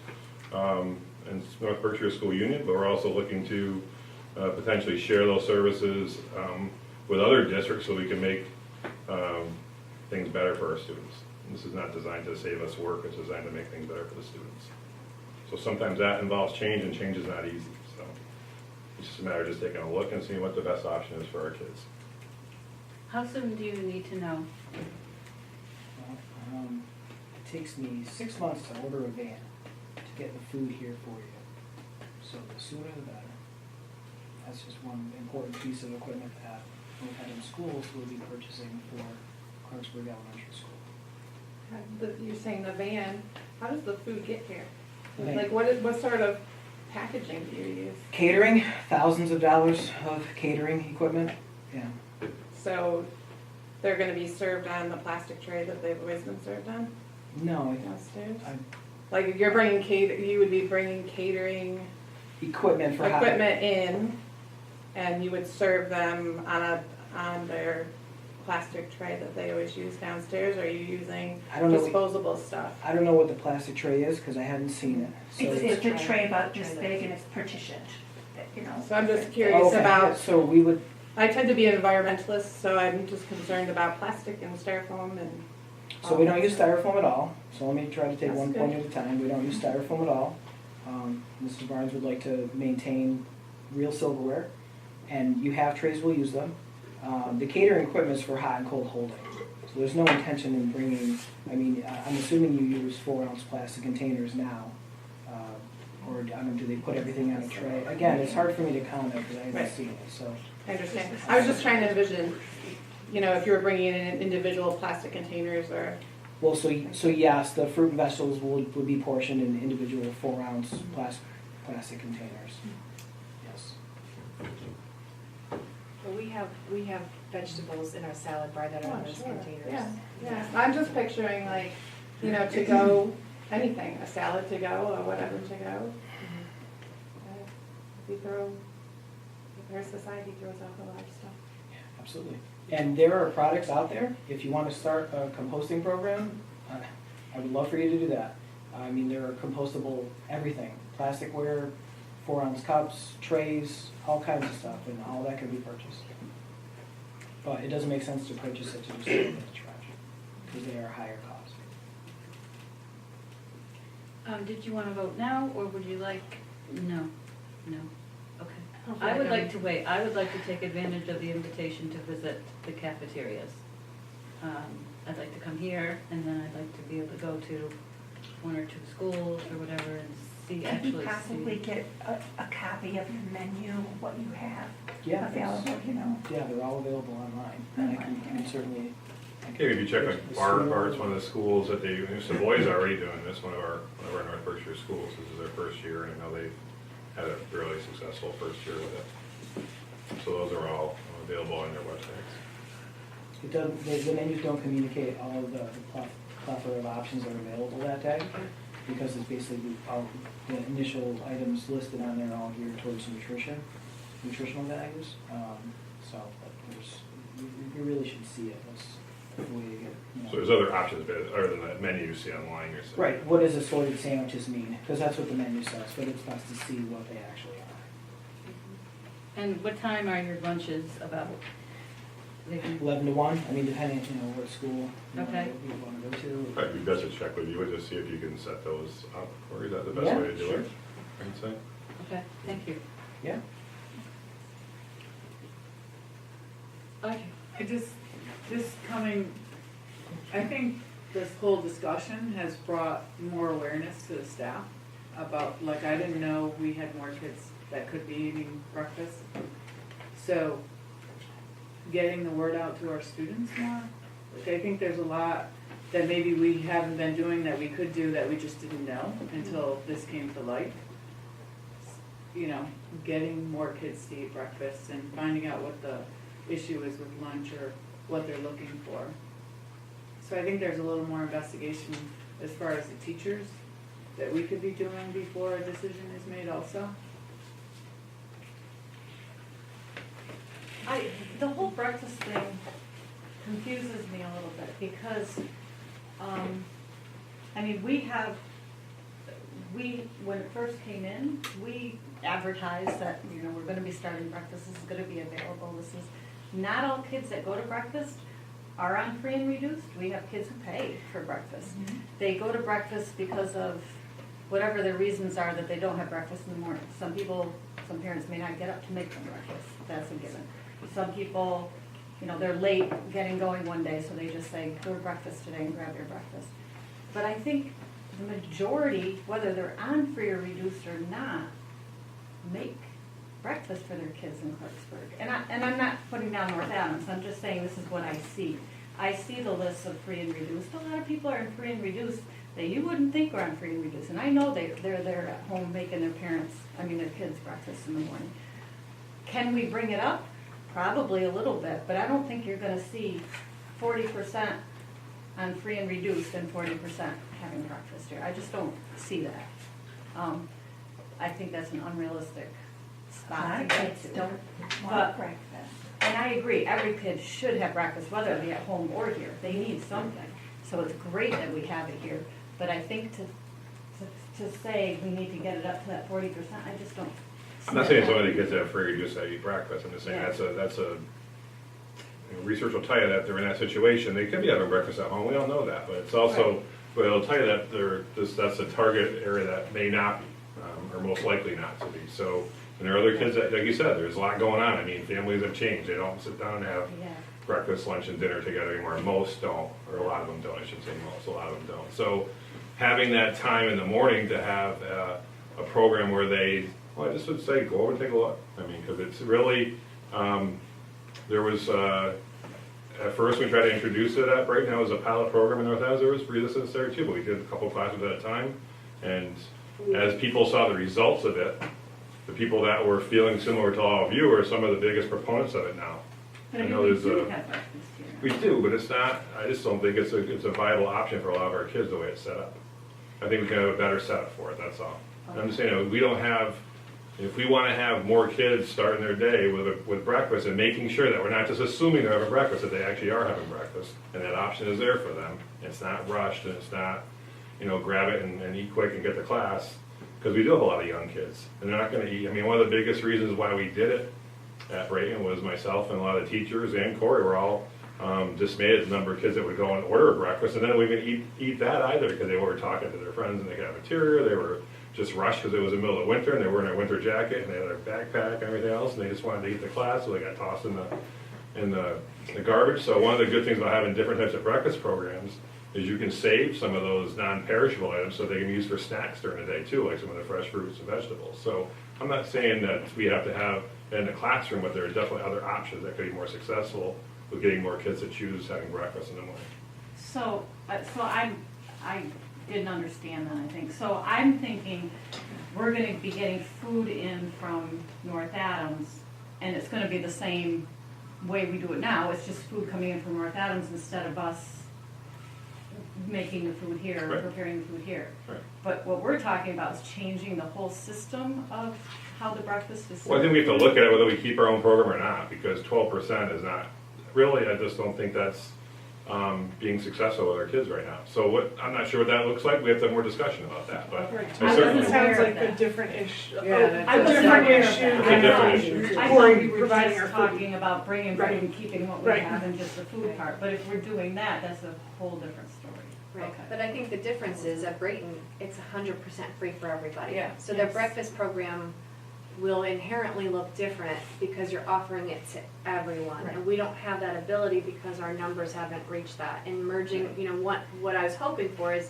and North Berkshire School Union, but we're also looking to potentially share those services with other districts so we can make things better for our students. And this is not designed to save us work, it's designed to make things better for the students. So sometimes that involves change, and change is not easy. So it's just a matter of just taking a look and seeing what the best option is for our kids. How soon do you need to know? Well, it takes me 6 months to order a van to get the food here for you. So the sooner the better. That's just one important piece of equipment that we've had in schools we'll be purchasing for Clarksburg Elementary School. You're saying the van, how does the food get here? Van. Like what sort of packaging do you use? Catering, thousands of dollars of catering equipment. Yeah. So they're gonna be served on the plastic tray that they've always been served on No, downstairs? I Like you're bringing you would be bringing catering equipment for equipment in, and you would serve them on their plastic tray that they always use downstairs, or are you using I don't know. disposable stuff? I don't know what the plastic tray is, because I haven't seen it. So It's a tray about this big and it's partitioned, you know. So I'm just Oh, curious okay. about, So we would, I tend to be an environmentalist, so I'm just concerned about plastic and styrofoam and. so we don't use styrofoam at all, so let me try to take That's one good. point at a time. We don't use styrofoam at all. Mrs. Barnes would like to maintain real silverware, and you have trays, we'll use them. The catering equipment is for hot and cold holding, so there's no intention in bringing, I mean, I'm assuming you use 4-ounce plastic containers now, or I don't know, do they put everything on a tray? Again, it's hard for me to comment because I haven't Right. seen it, so. I understand. I was just trying to envision, you know, if you were bringing in individual plastic containers or. Well, so yes, the fruit and vegetables would be portioned in individual 4-ounce plastic containers. Yes. Well, we have vegetables in our salad bar that are in those containers. Yeah. I'm just picturing like, you know, to go, anything, a salad to go or whatever to go. Our society throws out a lot of stuff. Absolutely. And there are products out there, if you want to start a composting program, I would love for you to do that. I mean, there are compostable everything, plasticware, 4-ounce cups, trays, all kinds of stuff, and all that can be purchased. But it doesn't make sense to purchase it to just throw it in the trash, because they are higher cost. Did you want to vote now, or would you like, no, okay. I would like to wait. I would like to take advantage of the invitation to visit the cafeterias. I'd like to come here, and then I'd like to be able to go to 1 or 2 schools or whatever and see, Can you actually possibly see. get a copy of your menu, what you have Yeah, available, you know? yeah, they're all available online, and I can certainly. Okay, if you check like Bart's one of the schools that they, Savoy's already doing this, one of our North Berkshire schools, this is their first year, and I know they've had a really successful first year with it. So those are all available on their websites. It doesn't, the menus don't communicate all of the plethora of options that are available that day, because it's basically all the initial items listed on there are all geared towards nutritional values. So, but there's, you really should see it. That's the way to get, you know. So there's other options other than the menu you see online, you're saying? Right, what does assorted sandwiches mean? Because that's what the menu says, but it's best to see what they actually are. And what time are your lunches about? They can- 11 to 1, I mean, depending, what school Okay. you want to go to. Probably be best to check with you and just see if you can set those up, or is that the best Yeah, way to do sure. it? I'd say. Okay, thank you. Yeah. Okay. I think this whole discussion has brought more awareness to the staff about, like, I didn't know we had more kids that could be eating breakfast. So, getting the word out to our students more, like, I think there's a lot that maybe we haven't been doing that we could do that we just didn't know until this came to light. You know, getting more kids to eat breakfast and finding out what the issue is with lunch or what they're looking for. So I think there's a little more investigation as far as the teachers that we could be doing before a decision is made also. The whole breakfast thing confuses me a little bit because, when it first came in, we advertised that, we're gonna be starting breakfast, this is gonna be available, not all kids that go to breakfast are on free and reduced. We have kids who pay for breakfast. They go to breakfast because of whatever their reasons are that they don't have breakfast in the morning. Some parents may not get up to make them breakfast, that's a given. Some people, they're late getting going one day, so they just say, go to breakfast today and grab your breakfast. But I think the majority, whether they're on free or reduced or not, make breakfast for their kids in Clarksburg. And I'm not putting down North Adams, I'm just saying this is what I see. I see the lists of free and reduced. A lot of people are in free and reduced that you wouldn't think are on free and reduced. And I know they're there at home making their kids breakfast in the morning. Can we bring it up? Probably a little bit, but I don't think you're gonna see 40% on free and reduced and 40% having breakfast here. I just don't see that. I think that's an unrealistic A spot lot to of get kids to. don't But- want breakfast. A and I agree, every kid should have breakfast, whether they at home or here, they need something. So it's great that we have it here, but I think to say we need to get it up to that 40%, I just don't. I'm not saying some of the kids that have free reduced that eat breakfast, I'm just saying Yeah. that's a, you know, research will tell you that they're in that situation, they could be having breakfast at home, we all know that, but it's also, but it'll tell you that that's a target area that may not be, or most likely not to be, so, and there are other kids that, like you said, there's a lot going on, I mean, families have changed, they don't sit down and have Yeah. breakfast, lunch, and dinner together anymore, most don't, or a lot of them don't, I should say most, a lot of them don't, so having that time in the morning to have a program where they, well, I just would say, go over and take a look. I mean, because it's really, there was, at first we tried to introduce it at, right now as a pilot program in North Adams, there was resistance there too, but we did a couple classes at a time. And as people saw the results of it, the people that were feeling similar to all of you are some of the biggest proponents of it now. But I I mean, know we there's do a- have breakfast here. We do, but it's not, I just don't think it's a viable option for a lot of our kids the way it's set up. I think we can have a better setup for it, that's all. I'm just saying, we don't have, if we want to have more kids starting their day with breakfast and making sure that we're not just assuming they're having breakfast, that they actually are having breakfast, and that option is there for them. It's not rushed, and it's not, you know, grab it and eat quick and get to class, because we do have a lot of young kids, and they're not going to eat. I mean, one of the biggest reasons why we did it at Brayton was myself and a lot of the teachers and Corey were all dismayed at the number of kids that would go and order a breakfast, and then we wouldn't eat that either, because they were talking to their friends in the cafeteria, they were just rushed because it was the middle of winter, and they were in their winter jacket, and they had their backpack and everything else, and they just wanted to eat the class, so they got tossed in the garbage. So one of the good things about having different types of breakfast programs is you can save some of those non-perishable items so they can be used for snacks during the day too, like some of the fresh fruits and vegetables. So I'm not saying that we have to have it in the classroom, but there are definitely other options that could be more successful with getting more kids to choose having breakfast in the morning. So I didn't understand that, I think. So I'm thinking we're gonna be getting food in from North Adams, and it's gonna be the same way we do it now. It's just food coming in from North Adams instead of us making the food here, or Right. preparing the food here. Right. But what we're talking about is changing the whole system of how the breakfast is served. Well, I think we have to look at it whether we keep our own program or not, because 12% is not, really, I just don't think that's being successful with our kids right now. So I'm not sure what that looks like, we have to have more discussion about that, but I I certainly. wasn't It sounds aware of like a that. different issue. Yeah, that I wasn't different aware of issue. that. It's a different issue. I Corey thought we were providing just our food. talking about bringing food and keeping what we Right. have and just the food part, but if we're doing that, that's a whole different story. Right, Okay. but I think the difference is at Brayton, it's 100% free for everybody. Yeah. So their Yes. breakfast program will inherently look different because you're offering it to everyone. Right. And we don't have that ability because our numbers haven't reached that. And merging, you know, what I was hoping for is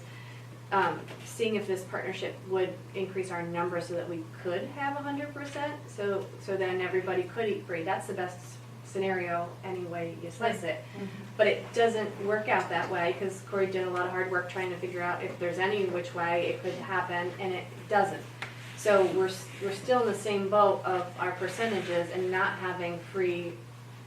seeing if this partnership would increase our numbers so that we could have 100%, so then everybody could eat free. That's the best scenario any way you slice it. But it doesn't work out that way because Corey did a lot of hard work trying to figure out if there's any which way it could happen, and it doesn't. So we're still in the same boat of our percentages and not having free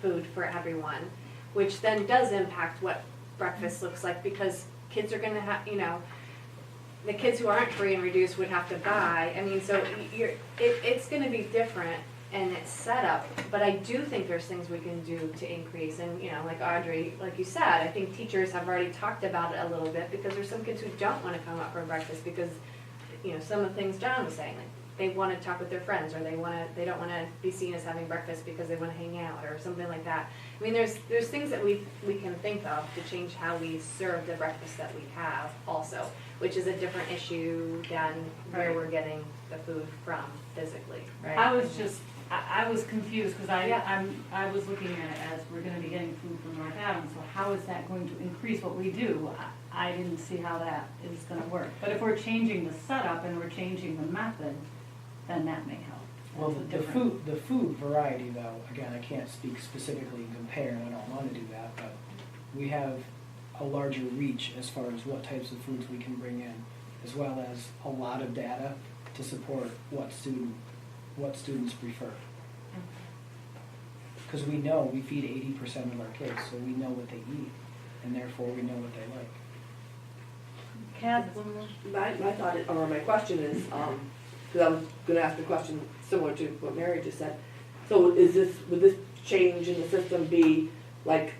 food for everyone, which then does impact what breakfast looks like because kids are gonna have, you know, the kids who aren't free and reduced would have to buy. I mean, so it's gonna be different and it's set up, but I do think there's things we can do to increase. And, you know, like Audrey, like you said, I think teachers have already talked about it a little bit because there's some kids who don't wanna come up for breakfast because, you know, some of the things John was saying, like they wanna talk with their friends or they don't wanna be seen as having breakfast because they wanna hang out or something like that. I mean, there's things that we can think of to change how we serve the breakfast that we have also, which is a different issue than where we're getting the food from physically, right? I was confused because Yeah. I was looking at it as we're gonna be getting food from North Adams, so how is that going to increase what we do? I didn't see how that is gonna work. But if we're changing the setup and we're changing the method, then that may help. Well, That's a the different- food variety though, again, I can't speak specifically and compare, and I don't wanna do that, but we have a larger reach as far as what types of foods we can bring in, as well as a lot of data to support what students prefer. Because we know we feed 80% of our kids, so we know what they eat, and therefore we know what they like. Kat, My thought, or my question is, because I was gonna ask a question similar to what Mary just said. So would this change in the system be like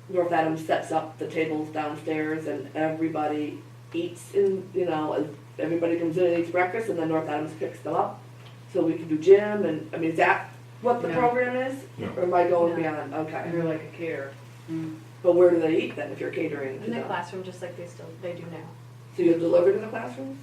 North Adams sets up the tables downstairs and everybody eats in, you know, and everybody comes in and eats breakfast and then North Adams picks them up? So we can do gym and, I mean, is that what the No. program is? No. Or am I going No. beyond? Okay. You're like a caterer. But where do they eat then if you're catering to In the them? classroom, just like they do now. So you deliver to the classrooms?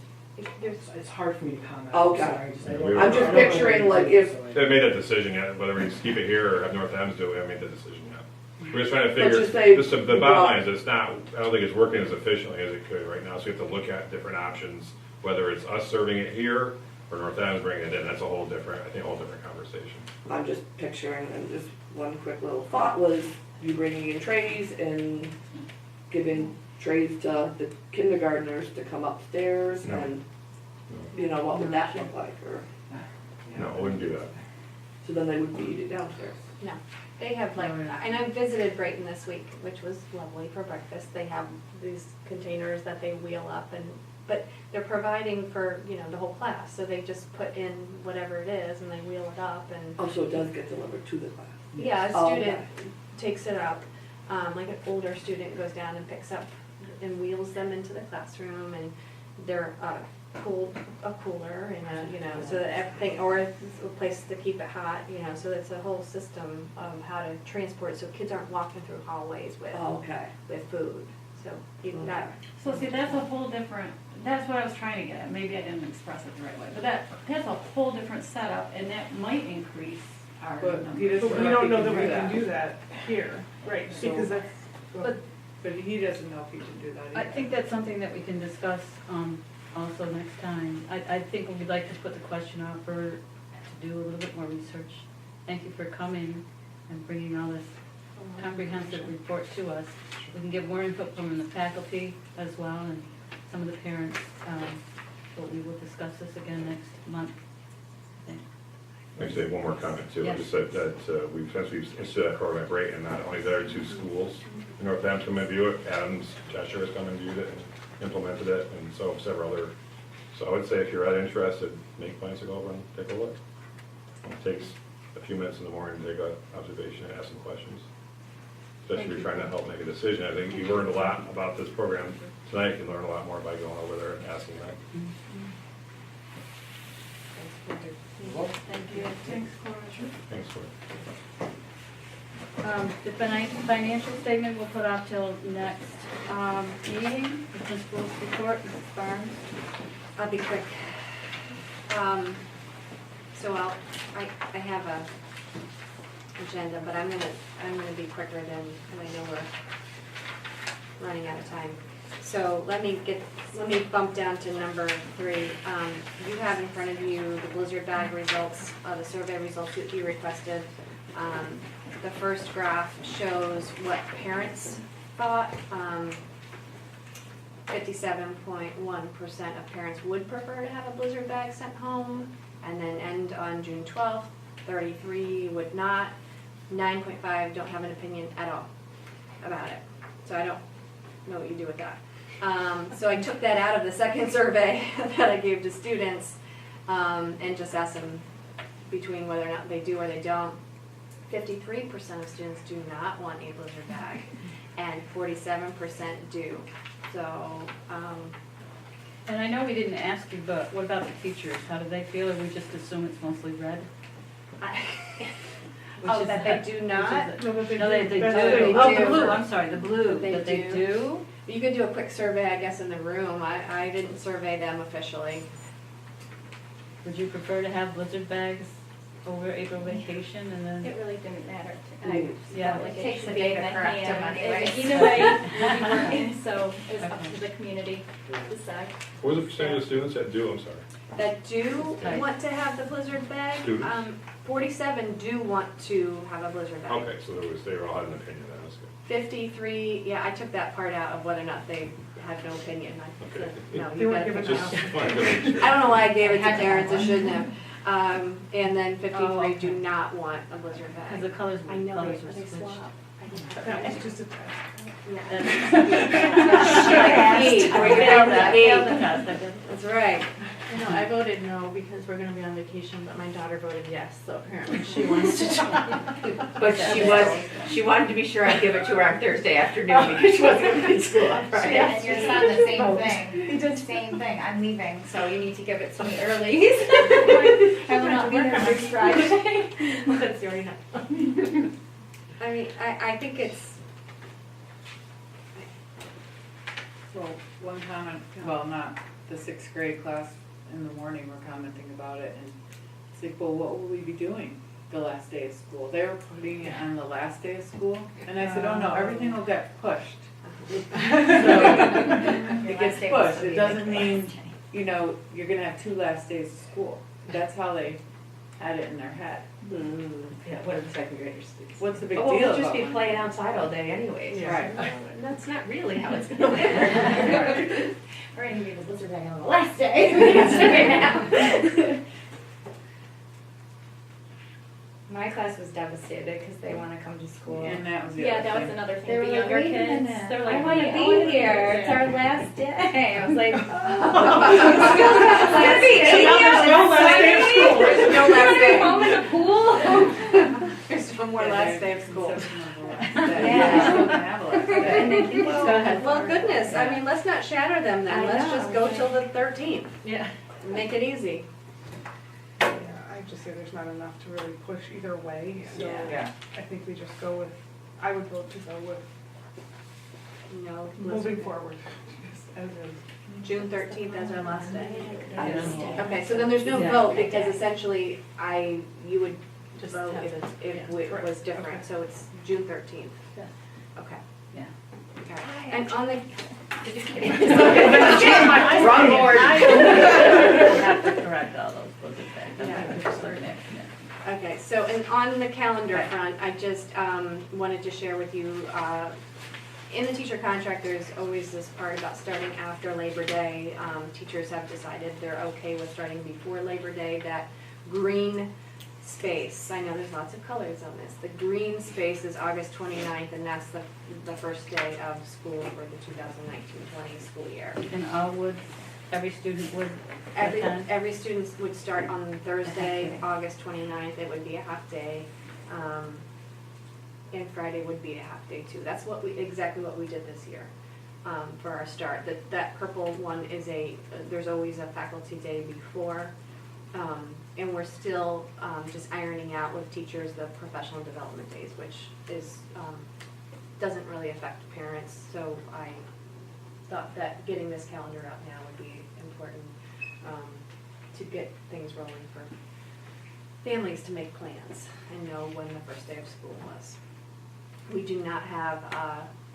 There's, It's hard for me to comment. Okay. Sorry, just- I don't- I'm I just don't know picturing, what like, it is, if- so I- They haven't made that decision yet, whether we just keep it here or have North Adams do it, we haven't made that decision yet. We're just trying to But figure, just say just the we bottom brought- line is it's not, I don't think it's working as efficiently as it could right now, so we have to look at different options, whether it's us serving it here or North Adams bringing it in, that's a whole different, I think, a whole different conversation. I'm just picturing, and just one quick little thought was you bringing in trays and giving trays to the kindergartners to come upstairs No. and, you know, what would that look like? Or, No, I wouldn't do that. so then they would be eating downstairs. no, they have like, Oh, yeah. and I visited Brighton this week, which was lovely for breakfast. They have these containers that they wheel up and, but they're providing for, you know, the whole class. So they just put in whatever it is and they wheel it up and, Oh, so it does get delivered to the class? yeah, a Oh, student okay. takes it up. Like an older student goes down and picks up and wheels them into the classroom and they're a cooler and a, you know, so that everything, or a place to keep it hot, you know, so it's a whole system of how to transport, so kids aren't walking through hallways with, Oh, okay. with food. So you, that, So see, that's a whole different, that's what I was trying to get at, maybe I didn't express it the right way, but that's a whole different setup, and that might increase our But number. he doesn't But we know don't if know he that can we do can that. do that here, right, So- because that's, But- but he doesn't know if he can do that either. I think that's something that we can discuss also next time. I think we'd like to put the question out for, to do a little bit more research. Thank you for coming and bringing all this comprehensive report to us. We can get more input from the faculty as well and some of the parents, but we will discuss this again next month. Actually, one more comment too. Yes. Just that we've, since we've instituted that program at Brayton, not only there are two schools, North Adams come and view it, Adams, Cheshire has come and viewed it and implemented it, and so have several other. So I would say if you're that interested, make plans to go over and take a look. It takes a few minutes in the morning to take an observation and ask some questions. Especially if you're trying to help make a decision. I think you learned a lot about this program tonight. You can learn a lot more by going over there and asking them. Thank you. Thanks, Cora. Thanks for it. The financial statement we'll put off till next meeting, the principal's report, Mrs. Barnes. I'll be quick. So I have a agenda, but I'm gonna be quicker than, and I know we're running out of time. So let me bump down to number 3. You have in front of you the Blizzard bag results, the survey results that you requested. The first graph shows what parents thought. 57.1% of parents would prefer to have a Blizzard bag sent home, and then end on June 12th. 33 would not. 9.5 don't have an opinion at all about it. So I don't know what you do with that. So I took that out of the second survey that I gave to students and just asked them between whether or not they do or they don't. 53% of students do not want a Blizzard bag, and 47% do. So, And I know we didn't ask you, but what about the teachers? How do they feel, or we just assume it's mostly red? oh, that they do not? No, but they No, they do. do. That's They Oh, do. the blue, I'm sorry, the blue, They that they do. do? You could do a quick survey, I guess, in the room. I didn't survey them officially. Would you prefer to have Blizzard bags over April vacation and then? It really didn't matter. I Yeah. felt like It it takes should a be day in to the correct them hand. anyways. Either way, we'll be working, so it's up to the community to decide. What was the percentage of students that do, I'm sorry? That do Tight. want to have the Blizzard bag. Students? 47 do want to have a Blizzard bag. Okay, so they all had an opinion, then, that's good. 53, yeah, I took that part out of whether or not they had no opinion. I Okay. said, no, They you weren't gotta given pick Just one. wanted to make sure. I don't know why I gave it to Had to have parents, I one. shouldn't have. And then 53 Oh, okay. do not want a Blizzard Because bag. the colors I know, colors they were switched. swap. I didn't have That that. was just a test. Yeah. That's- Like me, I where you failed failed that, the failed the gate. test, I did. That's right. I know, I voted no because we're gonna be on vacation, but my daughter voted yes, so apparently she wants to join. But she wanted to be sure I'd give it to her on Thursday afternoon because she wasn't going to be in school on Friday. And your son, the same Vote. thing. He did. Same thing, I'm leaving, so you need to give it to me early. I will not be there next Friday. Let's see, already know. I mean, I think it's, So one comment, well, not the sixth grade class in the morning were commenting about it, and it's like, well, what will we be doing the last day of school? They were putting it on the last day of school, and I said, oh no, everything will get pushed. So it gets pushed, it doesn't mean, you know, you're gonna have 2 last days of school. That's how they had it in their head. Yeah, what are the second graders? What's the big Oh, deal we'll about just be one? playing outside all day anyways. Yeah. Right. That's not really how it's gonna work. We're gonna be the blizzard bag on the last day. My class was devastated because they want to come to school. And that was the Yeah, other that was thing. another thing, They the were like, younger wait a kids, minute, they're I like, want to "Wait, be here, it's our last day. I was like, There's no last day of school. there's no last day. home in the pool. There's one more last day of school. Yeah. Well, goodness, I mean, let's not shatter them then, I let's know, just go okay. till the 13th, Yeah. make it easy. Yeah, I just say there's not enough to really push either way, so Yeah. I think we just go with, I would vote to go with No, moving forward, just as is. June 13th as our last day. Yeah. Okay, so then there's no Yeah. vote, because essentially, you would Just vote have if it. if Yeah. it was Okay. different, so it's June 13th. Yeah. Okay. Yeah. Okay. And on the, Wrong board. Have to correct all those blizzard bags. Yeah. Just learn that, yeah. okay, so, and on the calendar Right. front, I just wanted to share with you, in the teacher contract, there's always this part about starting after Labor Day. Teachers have decided they're okay with starting before Labor Day. That green space, I know there's lots of colors on this, the green space is August 29th, and that's the first day of school for the 2019-20 school year. And all would, every student would Every, attend? every student would start on Thursday, day. August 29th, it would be a half day. And Friday would be a half day too. That's exactly what we did this year for our start. That purple one is there's always a faculty day before. And we're still just ironing out with teachers the professional development days, which doesn't really affect parents. So I thought that getting this calendar out now would be important to get things rolling for families to make plans and know when the first day of school was. We do not have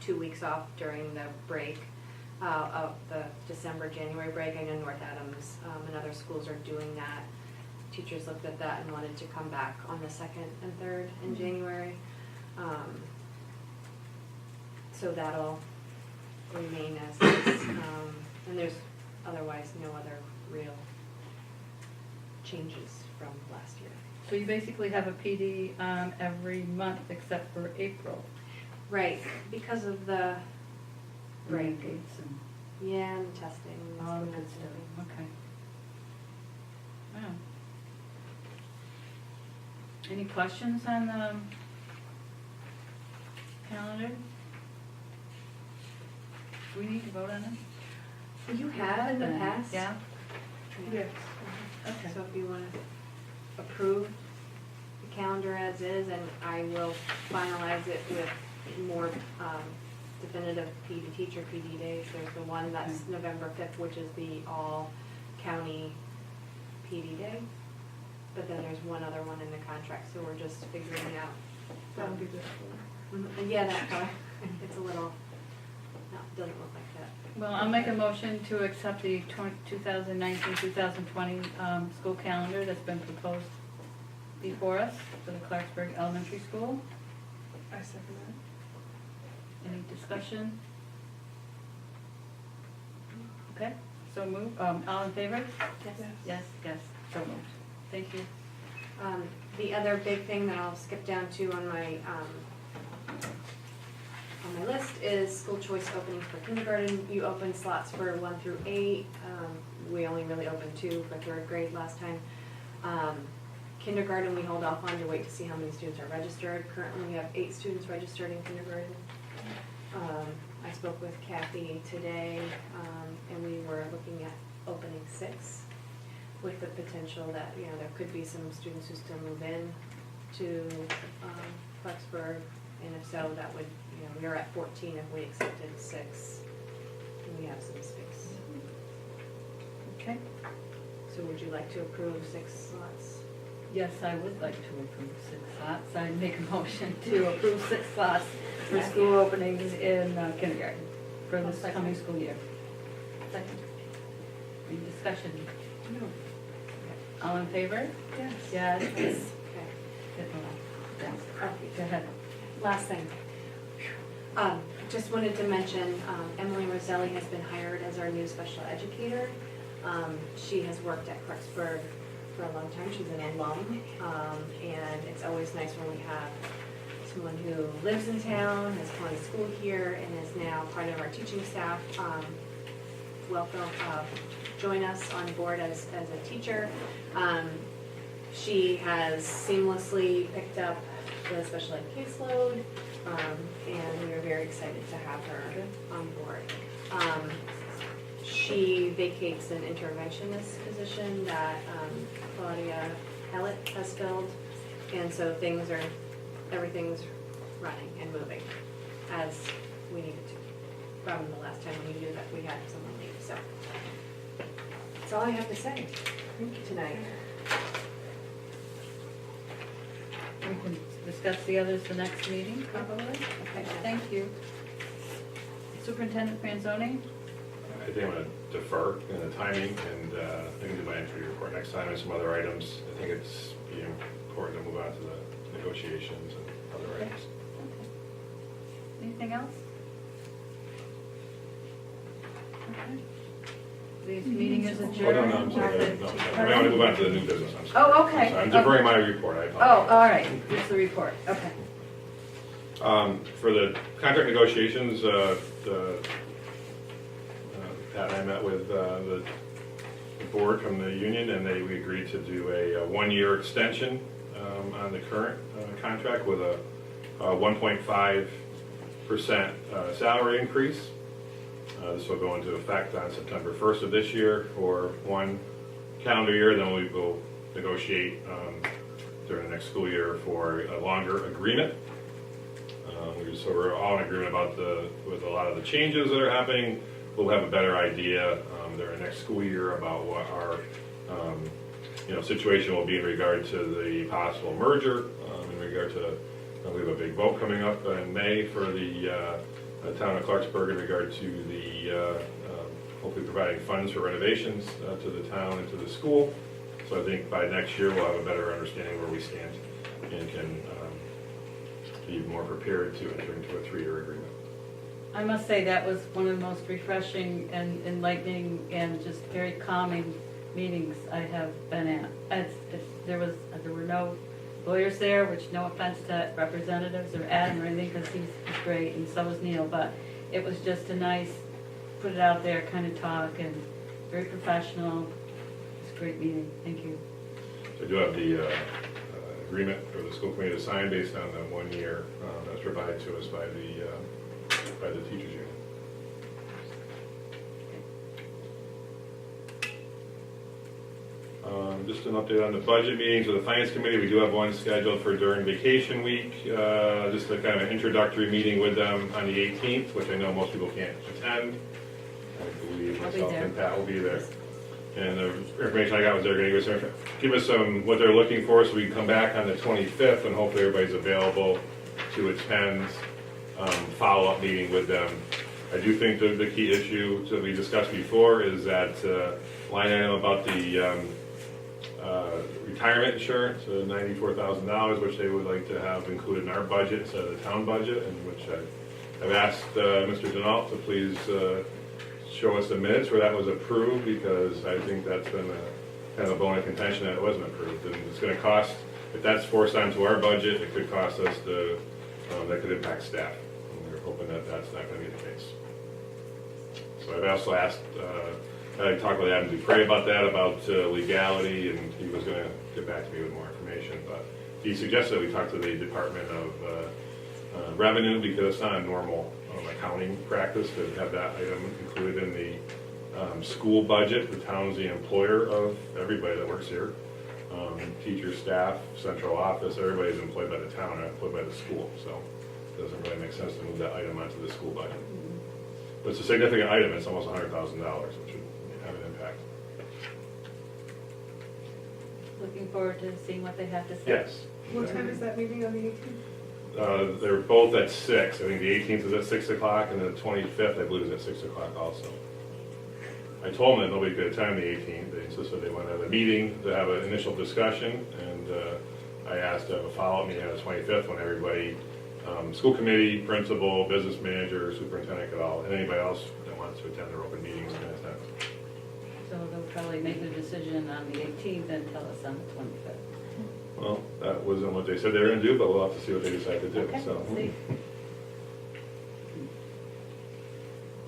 2 weeks off during the break of the December-January break. I know North Adams and other schools are doing that. Teachers looked at that and wanted to come back on the 2nd and 3rd in January. So that'll remain as is. And there's otherwise no other real changes from last year. So you basically have a PD every month except for April. Right, because of the break. Dates and Yeah, and testing. And all the school good and stuff, everything. okay. Wow. Any questions on the calendar? Do we need to vote on it? You have in the past? Yeah? Yes. Okay. So if you want to approve the calendar as is, and I will finalize it with more definitive PD teacher PD days. There's the one that's November 5th, which is the all-county PD day. But then there's one other one in the contract, so we're just figuring out. That'll be this one. And yeah, that color. It's a little, no, it doesn't look like that. Well, I'll make a motion to accept the 2019-2020 school calendar that's been proposed before us for the Clarksburg Elementary School. I second that. Any discussion? Okay, so move, all in favor? Yes. Yes, so moved. Thank you. The other big thing that I'll skip down to on my on my list is school choice openings for kindergarten. You opened slots for 1 through 8. We only really opened 2 for 3rd grade last time. Kindergarten, we hold off on to wait to see how many students are registered. Currently, we have 8 students registered in kindergarten. I spoke with Kathy today, and we were looking at opening 6 with the potential that, you know, there could be some students who still move in to Clarksburg, and if so, that would, you know, we are at 14 if we accepted 6, and we have some space. Okay. So would you like to approve 6 slots? Yes, I would like to approve 6 slots. I make a motion to approve 6 slots for school openings in kindergarten for this coming school year. Second. Any discussion? No. All in favor? Yes. Yes. Okay. Good. Yes. Okay. Go ahead. Last thing. Just wanted to mention, Emily Roselli has been hired as our new special educator. She has worked at Clarksburg for a long time. She's an alum, and it's always nice when we have someone who lives in town, has gone to school here, and is now part of our teaching staff. Welcome, join us on board as a teacher. She has seamlessly picked up the special ed caseload, and we are very excited to have her on board. She vacates an interventionist position that Claudia Hellett has filled, and so everything's running and moving as we needed to from the last time we knew that we had someone leave. So that's all I have to say tonight. We can discuss the others the next meeting, probably. Okay, thank you. Superintendent Franzoni? I think I'm going to defer in the timing, and I can do my entry report next time and some other items. I think it's important to move on to the negotiations and other items. Okay. Anything else? Okay. This meeting is adjourned. Oh, no, I'm sorry. No, I want to move on to the new business. I'm sorry. Oh, okay. I'm deferring my report. I Oh, apologize. all right. Here's the report. Okay. For the contract negotiations, Pat and I met with the board from the union, and we agreed to do a 1-year extension on the current contract with a 1.5% salary increase. This will go into effect on September 1st of this year for 1 calendar year. Then we will negotiate during the next school year for a longer agreement. So we're all in agreement about with a lot of the changes that are happening. We'll have a better idea during the next school year about what our situation will be in regard to the possible merger. In regard to, we have a big vote coming up in May for the town of Clarksburg in regard to the hopefully providing funds for renovations to the town and to the school. So I think by next year we'll have a better understanding where we stand and can be more prepared to enter into a 3-year agreement. I must say that was one of the most refreshing and enlightening and just very calming meetings I have been at. There were no lawyers there, which no offense to representatives or Adam or anything, because he's great, and so is Neil, but it was just a nice, put it out there kind of talk, and very professional. It's a great meeting. Thank you. So I do have the agreement for the school committee to sign based on the 1 year that was provided to us by the teachers union. Just an update on the budget meetings with the finance committee. We do have one scheduled for during vacation week, just a kind of an introductory meeting with them on the 18th, which I know most people can't attend. I believe myself and Pat will be there. And the information I got was they're going to give us some what they're looking for, so we can come back on the 25th, and hopefully everybody's available to attend follow-up meeting with them. I do think the key issue that we discussed before is that line item about the retirement insurance, $94,000, which they would like to have included in our budget instead of the town budget, and which I've asked Mr. Denault to please show us the minutes where that was approved, because I think that's been kind of a bone of contention that it wasn't approved. And it's going to cost, if that's forced onto our budget, it could cost us that could impact staff. And we're hoping that that's not gonna be the case. So I've also asked, I talked with Adam Dupre about that, about legality, and he was gonna get back to me with more information, but he suggested that we talk to the Department of Revenue, because it's not a normal accounting practice to have that item included in the school budget. The town's the employer of everybody that works here. Teachers, staff, central office, everybody's employed by the town, not employed by the school, so it doesn't really make sense to move that item onto the school budget. But it's a significant item, it's almost $100,000, which would have an impact. Looking forward to seeing what they have to say. Yes. What time is that meeting on the 18th? They're both at 6. I think the 18th is at 6 o'clock, and the 25th, I believe, is at 6 o'clock also. I told them that nobody could attend the 18th. They insisted they wanted to have a meeting to have an initial discussion, and I asked to have a follow-up meeting on the 25th when everybody, school committee, principal, business manager, superintendent, could all, and anybody else that wants to attend their open meetings can attend. So they'll probably make the decision on the 18th and tell us on the 25th. Well, that wasn't what they said they were going to do, but we'll have to see what they decide to do. Okay, So see.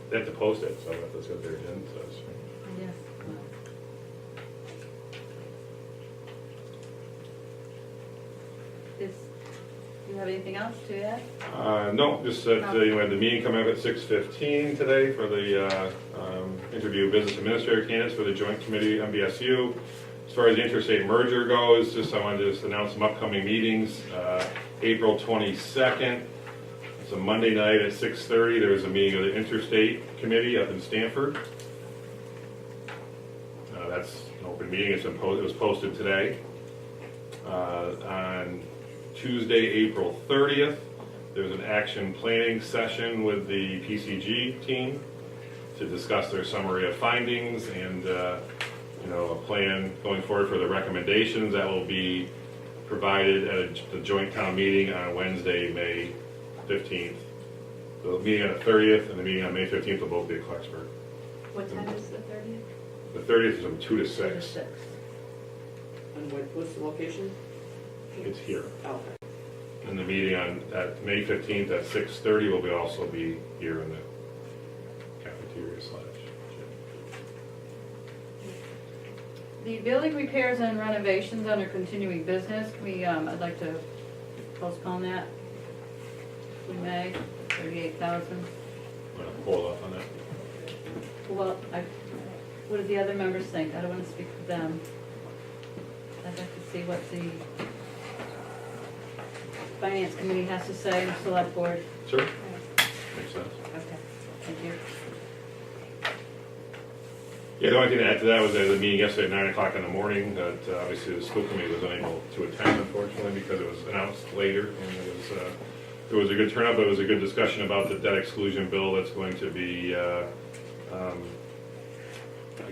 they have to post it, so that's what their agenda says. Yes. Do you have anything else to add? No, just that you had the meeting coming up at 6:15 today for the interview of business administrator candidates for the joint committee MBSU. As far as the interstate merger goes, I wanted to just announce some upcoming meetings. April 22nd, it's a Monday night at 6:30. There's a meeting of the interstate committee up in Stamford. That's an open meeting. It was posted today. On Tuesday, April 30th, there's an action planning session with the PCG team to discuss their summary of findings and a plan going forward for the recommendations that will be provided at the joint town meeting on Wednesday, May 15th. The meeting on the 30th and the meeting on May 15th will both be at Clarksburg. What time is the 30th? The 30th is from 2 to 2 to 6. 6. And what's the location? It's here. Oh, And the meeting on that May 15th at 6:30 will also be here in the cafeteria / gym. The building repairs and renovations under continuing business, I'd like to postpone that. We may, 38,000. I'm going to hold off on that. Well, what do the other members think? I don't want to speak for them. I'd like to see what the finance committee has to say, the select board. Sure. Makes sense. Okay, thank you. Yeah, the only thing to add to that was the meeting yesterday at 9 o'clock in the morning that obviously the school committee was unable to attend, unfortunately, because it was announced later. And it was a good turnout, but it was a good discussion about the debt exclusion bill that's going to be, I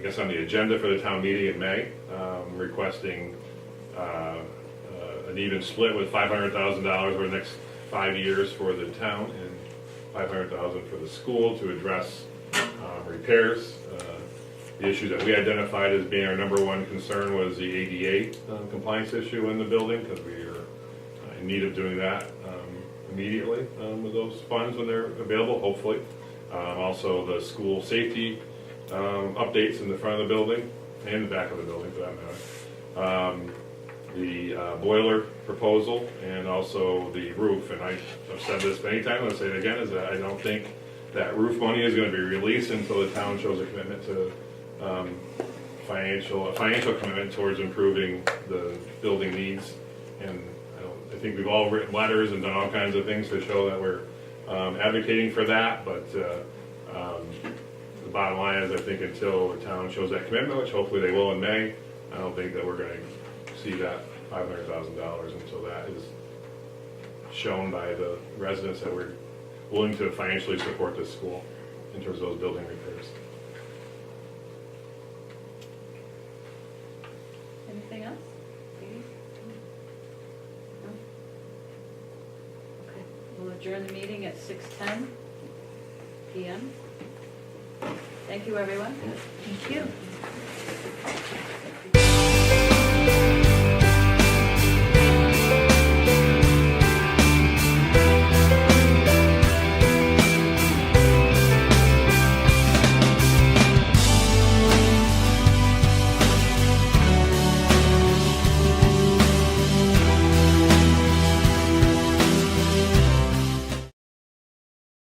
guess, on the agenda for the town meeting in May, requesting an even split with $500,000 over the next 5 years for the town and $500,000 for the school to address repairs. The issue that we identified as being our number one concern was the ADA compliance issue in the building, because we are in need of doing that immediately with those funds when they're available, hopefully. Also the school safety updates in the front of the building and the back of the building for that matter. The boiler proposal and also the roof. And I've said this many times, I'll say it again, is that I don't think that roof money is going to be released until the town shows a commitment to financial commitment towards improving the building needs. And I think we've all written letters and done all kinds of things to show that we're advocating for that, but the bottom line is I think until the town shows that commitment, which hopefully they will in May, I don't think that we're going to see that $500,000 until that is shown by the residents that we're willing to financially support this school in terms of those building repairs. Anything else? Ladies? No? Okay, we'll adjourn the meeting at 6:10 p.m. Thank you, everyone. Thank you.